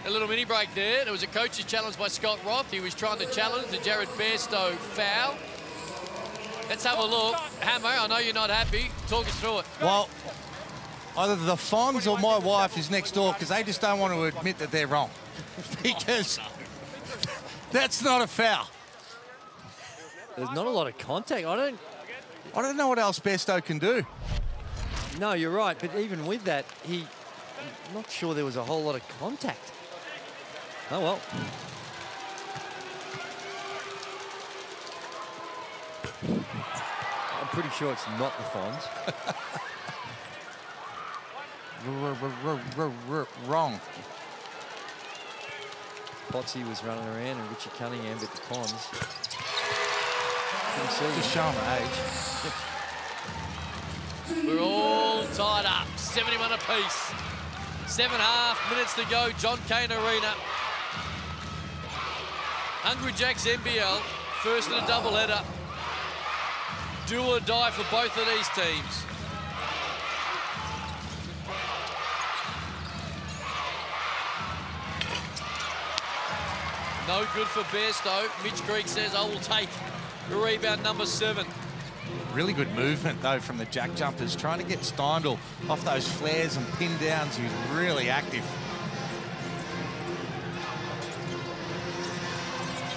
a little mini break there, was a coach's challenge by Scott Roth. He was trying to challenge the Jared Bairstow foul. Let's have a look. Hammer, I know you're not happy. Talk us through it. Well, either the Fonz or my wife is next door because they just don't want to admit that they're wrong. Because that's not a foul. There's not a lot of contact. I don't know what else Bairstow can do. No, you're right. But even with that, I'm not sure there was a whole lot of contact. Oh, well. I'm pretty sure it's not the Fonz. Wrong. Potsy was running around and Richie Cunningham at the Fonz. Just show him age. We're all tied up. 71 apiece. 7.5 minutes to go. John Cain Arena. Hungry Jacks NBL. First in a doubleheader. Do or die for both of these teams. No good for Bairstow. Mitch Creek says, I will take the rebound number 7. Really good movement, though, from the Jack Jumpers, trying to get Steindl off those flares and pin downs. He was really active.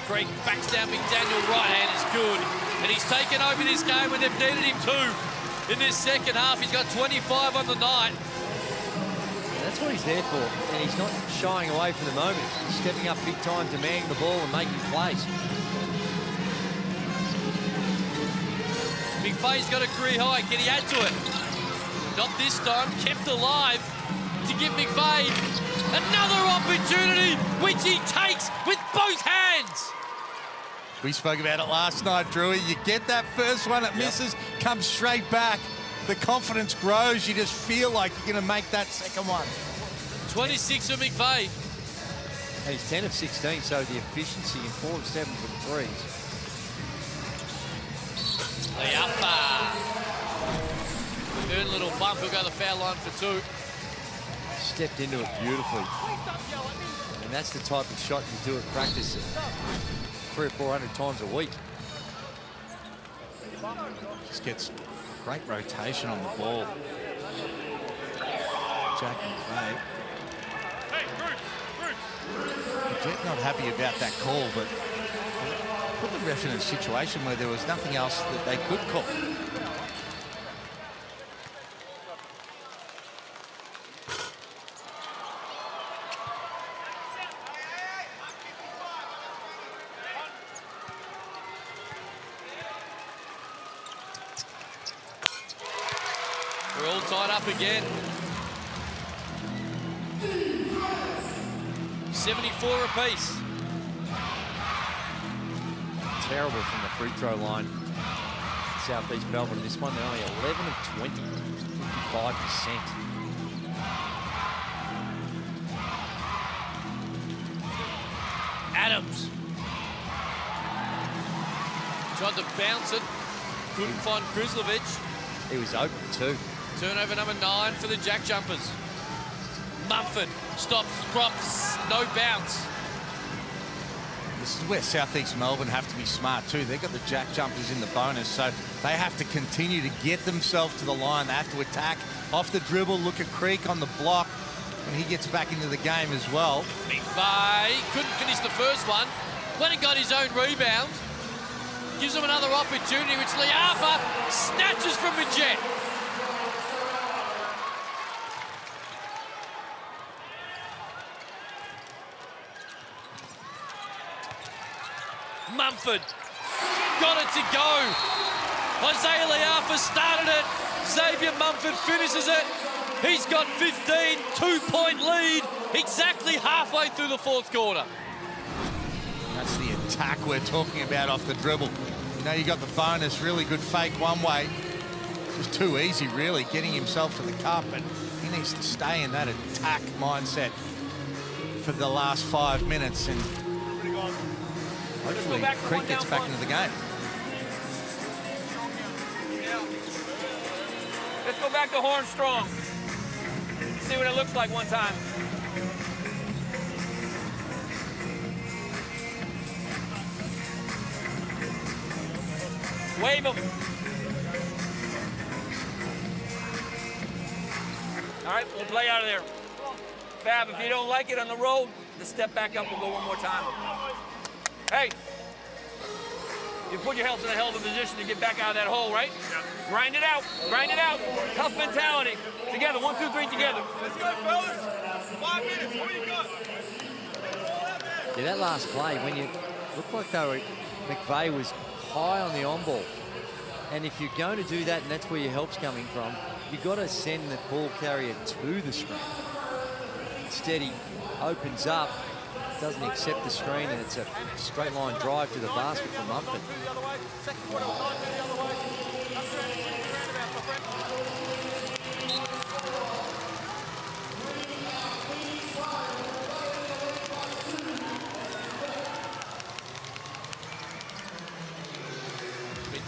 Creek backs down McDaniel, right hand is good. And he's taken over this game when they've needed him to. In this second half, he's got 25 on the night. That's what he's there for, and he's not shying away from the moment. He's stepping up big time, demanding the ball and making plays. McVeigh's got a career high. Can he add to it? Not this time. Kept alive to give McVeigh another opportunity, which he takes with both hands. We spoke about it last night, Drewy. You get that first one, it misses, comes straight back. The confidence grows. You just feel like you're going to make that second one. 26 for McVeigh. And he's 10 of 16, so the efficiency in 4 of 7 from threes. The upper. Third little bump. He'll go the foul line for 2. Stepped into it beautifully. And that's the type of shot you do at practice 300 or 400 times a week. Just gets great rotation on the ball. Jack McVeigh. Jet not happy about that call, but put the ref in a situation where there was nothing else that they could call. We're all tied up again. 74 apiece. Terrible from the free throw line. South East Melbourne. This one, they're only 11 of 20, 55%. Adams. Tried to bounce it. Couldn't find Krizlovic. He was open too. Turnover number 9 for the Jack Jumpers. Mumford stops, drops, no bounce. This is where Southeast Melbourne have to be smart too. They've got the Jack Jumpers in the bonus, so they have to continue to get themselves to the line. They have to attack off the dribble, look at Creek on the block when he gets back into the game as well. McVeigh couldn't finish the first one. Went and got his own rebound. Gives him another opportunity, which Liafa snatches from Majet. Mumford got it to go. Isaiah Liafa started it. Xavier Mumford finishes it. He's got 15, 2-point lead, exactly halfway through the fourth quarter. That's the attack we're talking about off the dribble. You know, you got the bonus, really good fake one way. Just too easy, really, getting himself to the cup, and he needs to stay in that attack mindset for the last 5 minutes, and hopefully Creek gets back into the game. Let's go back to Horn strong. See what it looks like one time. Wave them. All right, we'll play out of there. Fab, if you don't like it on the road, just step back up. We'll go one more time. Hey, you put yourself in a hell of a position to get back out of that hole, right? Yeah. Grind it out. Grind it out. Tough mentality. Together. 1, 2, 3, together. Let's go, fellas. 5 minutes. What do you got? Yeah, that last play, when you looked like they were, McVeigh was high on the on-ball. And if you're going to do that, and that's where your help's coming from, you've got to send the ball carrier to the screen. Instead, he opens up, doesn't accept the screen, and it's a straight line drive to the basket from Mumford.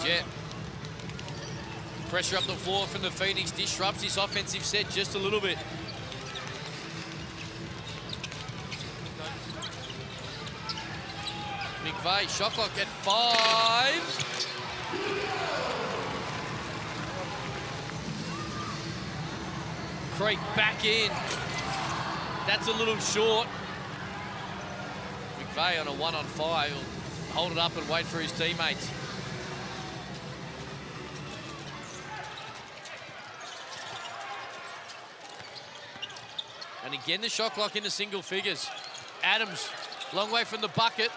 Jet. Pressure up the floor from the Phoenix disrupts his offensive set just a little bit. McVeigh, shot clock at 5. Creek back in. That's a little short. McVeigh on a 1-on-5. He'll hold it up and wait for his teammates. And again, the shot clock into single figures. Adams, long way from the bucket.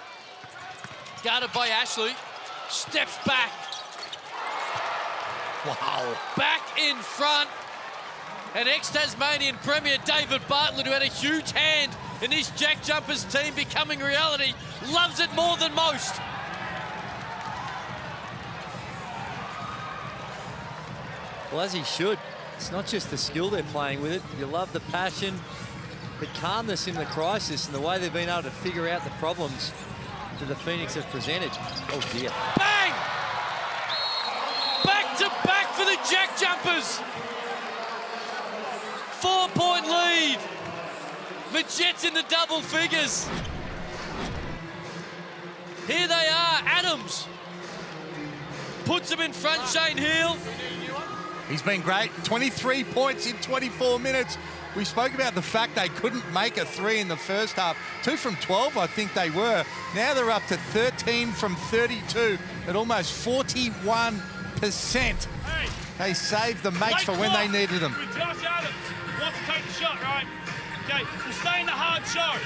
Guarded by Ashley. Steps back. Wow. Back in front. And ex-Tasmanian Premier David Bartlett, who had a huge hand in this Jack Jumpers team becoming reality, loves it more than most. Well, as he should. It's not just the skill they're playing with it. You love the passion, the calmness in the crisis, and the way they've been able to figure out the problems that the Phoenix have presented. Oh, dear. Bang! Back to back for the Jack Jumpers. 4-point lead. Majet's in the double figures. Here they are. Adams puts them in front. Shane Hill. He's been great. 23 points in 24 minutes. We spoke about the fact they couldn't make a 3 in the first half. 2 from 12, I think they were. Now they're up to 13 from 32 at almost 41%. Hey, they saved the mates for when they needed them. With Josh Adams, wants to take the shot, right? Okay, so stay in the hard show.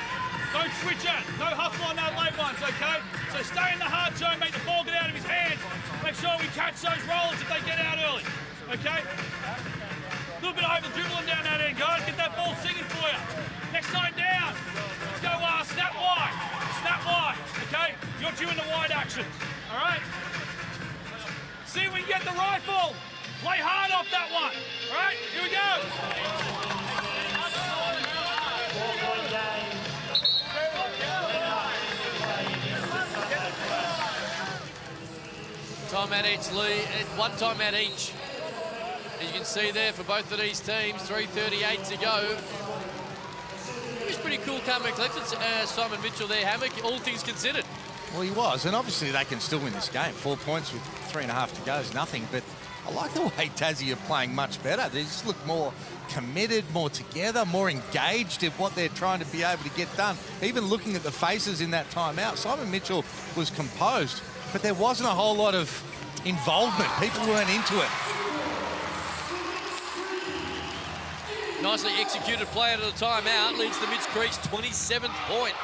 Don't switch out. No hustle on that late ones, okay? So stay in the hard show, make the ball get out of his hands. Make sure we catch those rollers if they get out early. Okay? A little bit of over dribbling down that end, guys. Get that ball singing for you. Next time down. Let's go snap wide. Snap wide. Okay? You're doing the wide action. All right? See if we can get the rifle. Play hard off that one. All right? Here we go. Timeout each lead, one timeout each. As you can see there for both of these teams, 3:38 to go. It was pretty cool, calm and collected. Simon Mitchell there, Hammock, all things considered. Well, he was, and obviously they can still win this game. 4 points with 3.5 to go is nothing, but I like the way Tassie are playing much better. They just look more committed, more together, more engaged in what they're trying to be able to get done. Even looking at the faces in that timeout, Simon Mitchell was composed, but there wasn't a whole lot of involvement. People weren't into it. Nicely executed play out of the timeout leads to Mitch Creek's 27th point.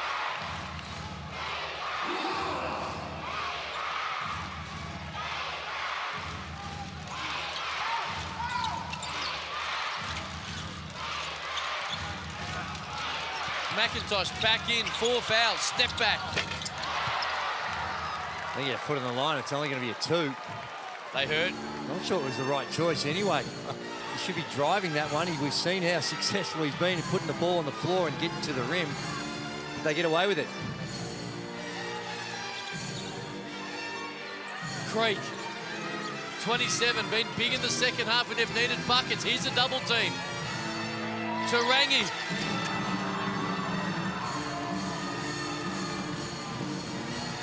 McIntosh back in, 4 fouls, step back. They get a foot on the line, it's only going to be a 2. They hurt. Not sure it was the right choice anyway. He should be driving that one. We've seen how successful he's been in putting the ball on the floor and getting to the rim. They get away with it. Creek, 27, been big in the second half when they've needed buckets. Here's a double team. Tarangi.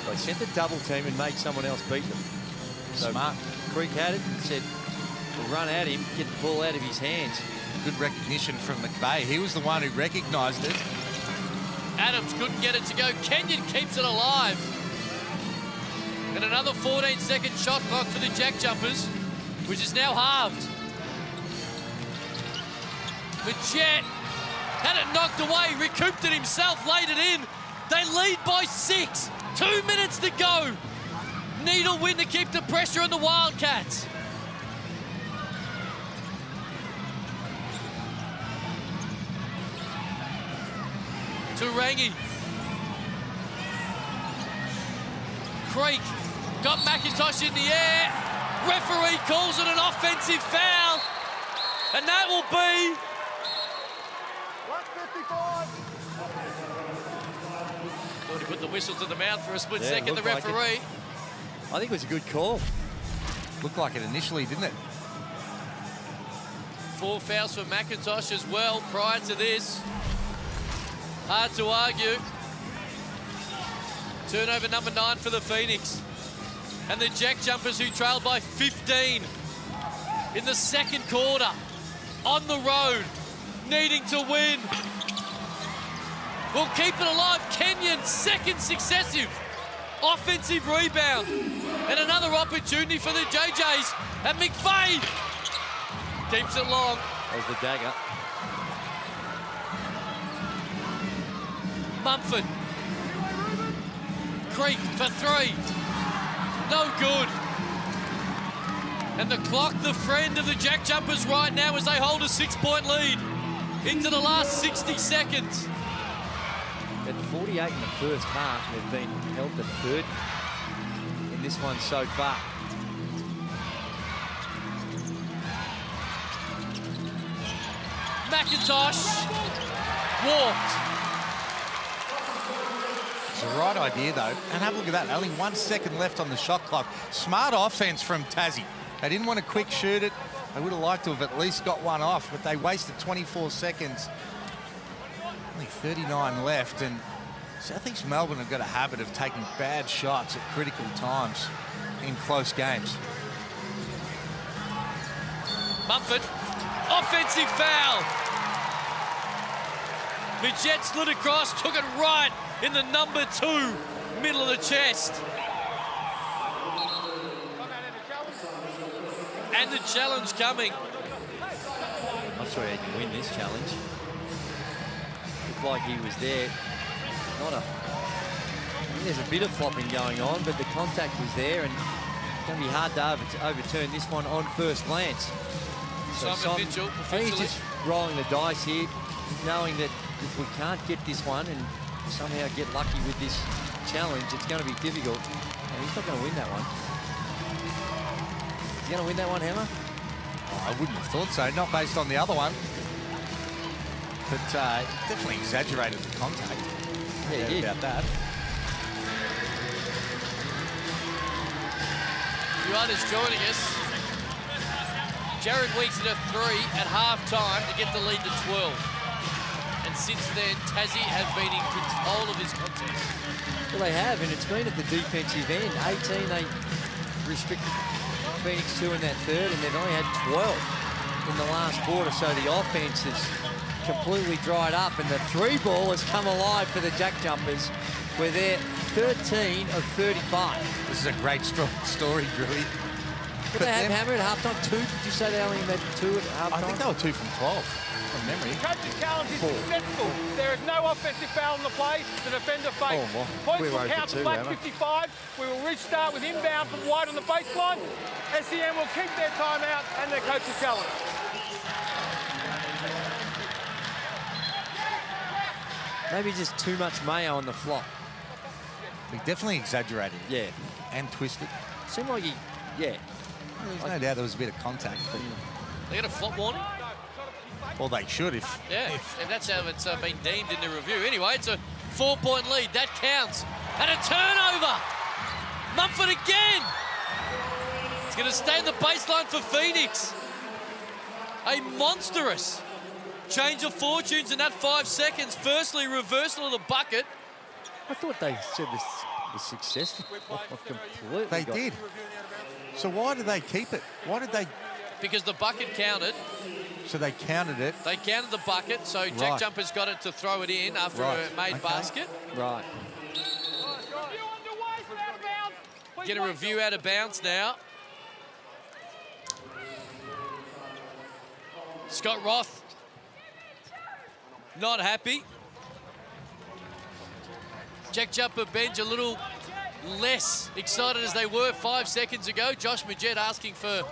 They sent the double team and made someone else beat them. So Smart. Creek had it and said, we'll run at him, get the ball out of his hands. Good recognition from McVeigh. He was the one who recognised it. Adams couldn't get it to go. Kenyon keeps it alive. And another 14-second shot clock for the JackJumpers, which is now halved. The Jet had it knocked away, recouped it himself, laid it in. They lead by 6. 2 minutes to go. Need a win to keep the pressure on the Wildcats. Tarangi. Creek got McIntosh in the air. Referee calls it an offensive foul. And that will be... 155. Thought he put the whistle to the mouth for a split second, the referee. Like I think it was a good call. Looked like it initially, didn't it? 4 fouls for McIntosh as well prior to this. Hard to argue. Turnover number 9 for the Phoenix. And the JackJumpers, who trailed by 15 in the second quarter, on the road, needing to win. Will keep it alive. Kenyon, second successive offensive rebound. And another opportunity for the JJs. And McVeigh keeps it long. There's the dagger. Mumford. Creek for 3. No good. And the clock, the friend of the JackJumpers right now as they hold a 6-point lead into the last 60 seconds. At 48 in the first half, they've been held to 3rd in this one so far. McIntosh walked. It's the right idea, though. And have a look at that. Only 1 second left on the shot clock. Smart offense from Tassie. They didn't want to quick shoot it. They would have liked to have at least got one off, but they wasted 24 seconds. Only 39 left, and Southeast Melbourne have got a habit of taking bad shots at critical times in close games. Mumford, offensive foul. The Jet slid across, took it right in the number 2, middle of the chest. And the challenge coming. I'm sure he can win this challenge. Looked like he was there. I think there's a bit of flopping going on, but the contact was there, and it's going to be hard to overturn this one on first glance. So Simon Mitchell, I think he's just rolling the dice here, knowing that if we can't get this one and somehow get lucky with this challenge, it's going to be difficult. And he's not going to win that one. He's going to win that one, Hammer? Oh, I wouldn't have thought so, not based on the other one. But definitely exaggerated the contact. Yeah, he did. About that. you are just joining us, Jared Weeks hit a 3 at half-time to get the lead to 12. And since then, Tassie have been in control of this contest. Well, they have, and it's been at the defensive end. 18, they restricted Phoenix to in that third, and they've only had 12 in the last quarter, so the offense has completely dried up, and the 3-ball has come alive for the JackJumpers, where they're 13 of 35. This is a great story, Drewy. But they have hammered at halftime. 2, did you say they only made 2 at halftime? I think they were 2 from 12, from memory. Coach's challenge is successful. There is no offensive foul on the play. The defender fakes. Points will count to black 55. We will restart with inbound from White on the baseline. SEM will keep their timeout and their coach's challenge. Maybe just too much mayo on the flop. He definitely exaggerated. Yeah. And twisted. Seemed like he, yeah. There's no doubt there was a bit of contact. But... They get a flop warning? Well, they should if... Yeah, if that's how it's been deemed in the review. Anyway, it's a 4-point lead. That counts. And a turnover. Mumford again. It's going to stay in the baseline for Phoenix. A monstrous change of fortunes in that 5 seconds. Firstly, reversal of the bucket. I thought they said this was successful. Completely they did. So why did they keep it? Why did they... Because the bucket counted. So they counted it. They counted the bucket, so JackJumpers got it to throw it in after a made basket. Right. Get a review out of bounds now. Scott Roth not happy. JackJumper bench a little less excited as they were 5 seconds ago. Josh Majette asking for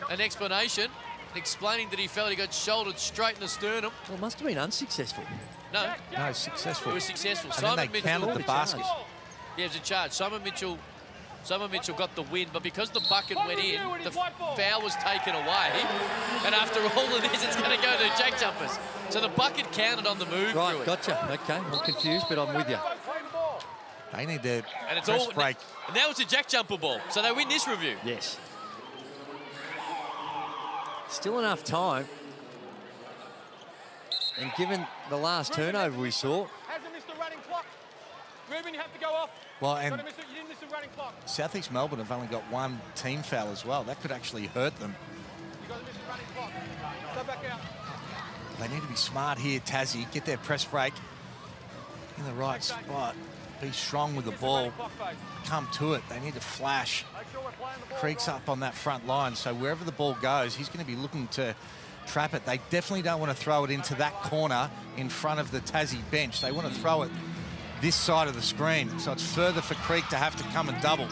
an explanation, explaining that he felt he got shouldered straight in the sternum. Well, it must have been unsuccessful. No. No, successful. It was successful. And Simon then they Mitchell counted the basket. Yeah, it was a charge. Simon Mitchell got the win, but because the bucket went in, the foul was taken away. And after all of this, it's going to go to JackJumpers. So the bucket counted on the move. Right, gotcha. Okay, I'm confused, but I'm with you. They need to and it's press all break. And now it's a JackJumper ball, so they win this review. Yes. Still enough time. And given the last turnover we saw. Hasn't missed the running clock. Ruben, you have to go off. Well, and You didn't miss the running clock. South East Melbourne have only got 1 team foul as well. That could actually hurt them. You got to miss the running clock. Go back out. They need to be smart here, Tassie. Get their press break in the right spot. Be strong with the ball. Come to it. They need to flash. Creek's up on that front line, so wherever the ball goes, he's going to be looking to trap it. They definitely don't want to throw it into that corner in front of the Tassie bench. They want to throw it this side of the screen, so it's further for Creek to have to come and double.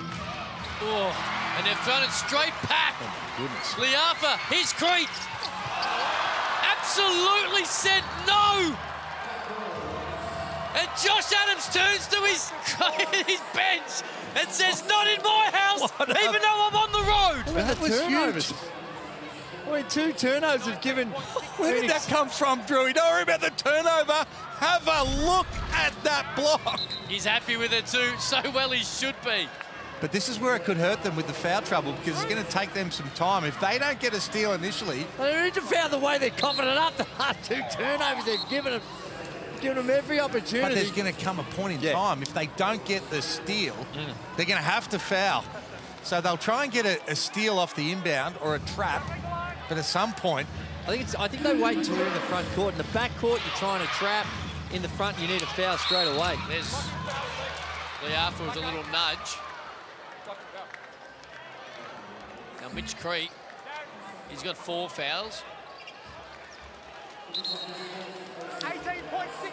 Oh, and they've thrown it straight back. Oh, my goodness. Liafa, here's Creek. Absolutely said no. And Josh Adams turns to his bench and says, not in my house, even though I'm on the road. That was huge. I mean, 2 turnovers have given... Where did that come from, Drewy? Don't worry about the turnover. Have a look at that block. He's happy with it too. So well he should be. But this is where it could hurt them with the foul trouble, because it's going to take them some time. If they don't get a steal initially... They need to foul the way they're confident up. The last 2 turnovers they've given them every opportunity. But there's going to come a point in time. If they don't get the steal, they're going to have to foul. So they'll try and get a steal off the inbound or a trap. But at some point... I think they wait until they're in the front court. In the back court, you're trying to trap. In the front, you need a foul straight away. There's Liafa with a little nudge. Now Mitch Creek, he's got 4 fouls. 18.6.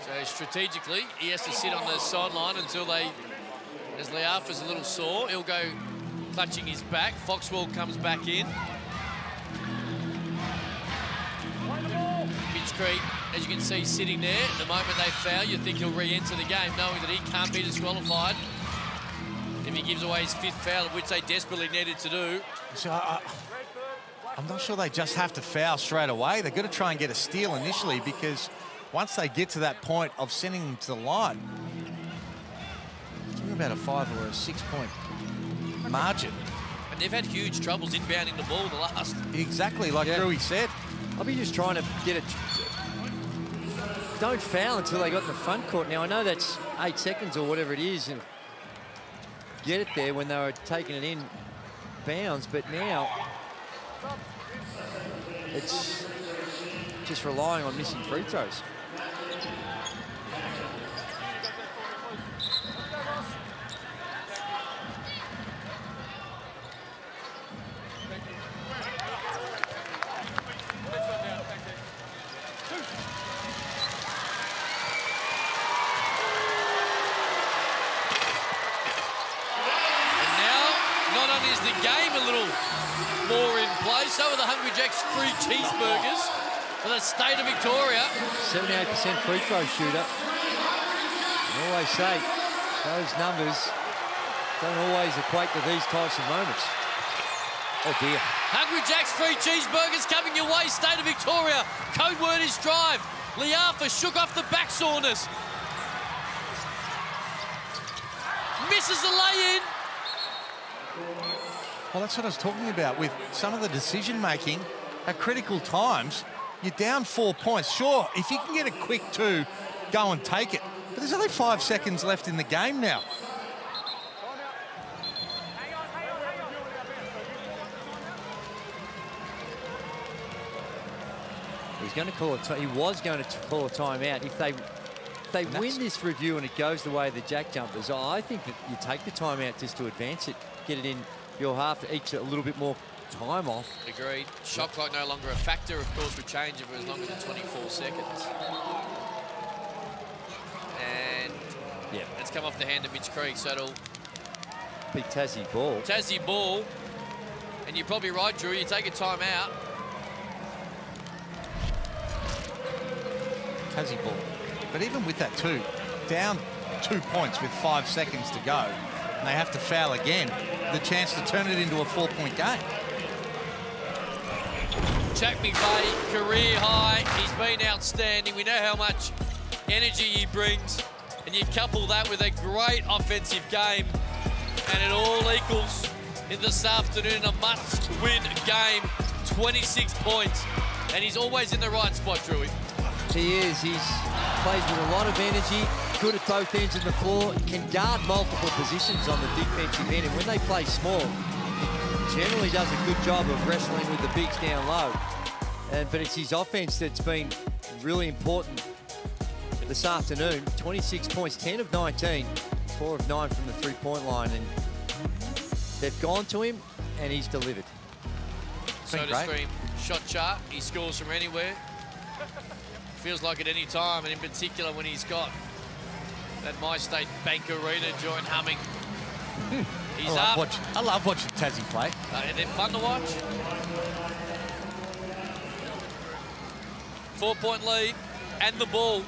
So strategically, he has to sit on the sideline until as Liafa's a little sore, he'll go clutching his back. Foxwell comes back in. Mitch Creek, as you can see, sitting there. The moment they foul, you think he'll re-enter the game, knowing that he can't be disqualified if he gives away his 5th foul, which they desperately needed to do. So I'm not sure they just have to foul straight away. They've got to try and get a steal initially, because once they get to that point of sending them to the line, it's about a 5 or a 6 point margin. And they've had huge troubles inbounding the ball in the last. Exactly, like Rui said. I'll be just trying to get it. Don't foul until they got in the front court. Now, I know that's 8 seconds or whatever it is, and get it there when they were taking it in bounds, but now it's just relying on missing free throws. The game a little more in play. So are the Hungry Jacks free cheeseburgers for the state of Victoria. 78% free throw shooter. I always say those numbers don't always equate to these types of moments. Oh dear. Hungry Jacks free cheeseburgers coming your way, state of Victoria. Code word is drive. Liafa shook off the back soreness. Misses the lay-in. Well, that's what I was talking about with some of the decision-making at critical times. You're down 4 points. Sure, if you can get a quick 2, go and take it. But there's only 5 seconds left in the game now. He's going to call it. He was going to call a timeout. If they win this review and it goes the way of the Jack Jumpers, I think that you take the timeout just to advance it, get it in your half, each a little bit more time off. Agreed. Shot clock no longer a factor, of course, would change it for as long as 24 seconds. And it's come off the hand of Mitch Creek, so it'll big Tassie ball. Tassie ball. And you're probably right, Drew, you take a timeout. Tassie ball. But even with that 2, down 2 points with 5 seconds to go, and they have to foul again, the chance to turn it into a 4-point game. Jack McVeigh, career high. He's been outstanding. We know how much energy he brings. And you couple that with a great offensive game, and it all equals in this afternoon a must-win game. 26 points. And he's always in the right spot, Drewy. He is. He plays with a lot of energy, good at both ends of the floor, can guard multiple positions on the defensive end, and when they play small, he generally does a good job of wrestling with the bigs down low. But it's his offense that's been really important this afternoon. 26 points, 10 of 19, 4 of 9 from the three-point line, and they've gone to him, and he's delivered. So to scream, shot chart, he scores from anywhere. Feels like at any time, and in particular when he's got that MyState Bank Arena joint humming. He's up. I love watching Tassie play. And they're fun to watch. 4-point lead and the ball.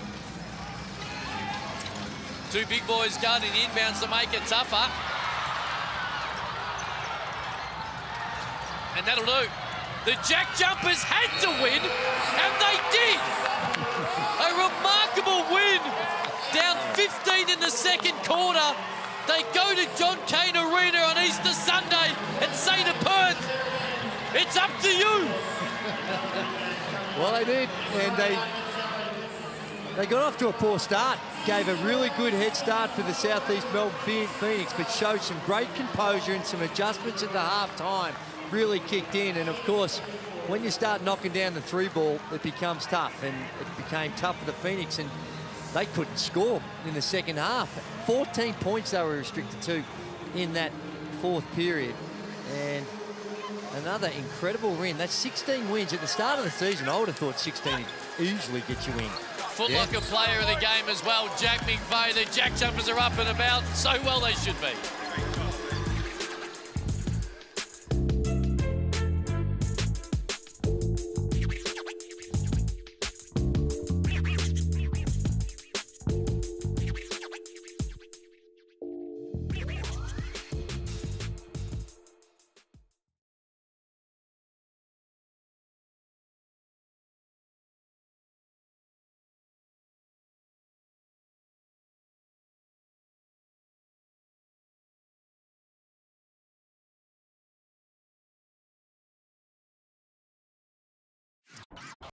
2 big boys guarding the inbounds to make it tougher. And that'll do. The Jack Jumpers had to win, and they did. A remarkable win. Down 15 in the second quarter. They go to John Cain Arena on Easter Sunday and say to Perth, it's up to you. Well, they did, and they got off to a poor start. Gave a really good head start for the Southeast Melbourne Phoenix, but showed some great composure and some adjustments at the half-time. Really kicked in, and of course, when you start knocking down the 3-ball, it becomes tough, and it became tough for the Phoenix, and they couldn't score in the second half. 14 points they were restricted to in that fourth period, and another incredible win. That's 16 wins at the start of the season. I would have thought 16 would easily get you in. Foot Locker player of the game as well, Jack McVeigh. The Jack Jumpers are up and about, so well they should be.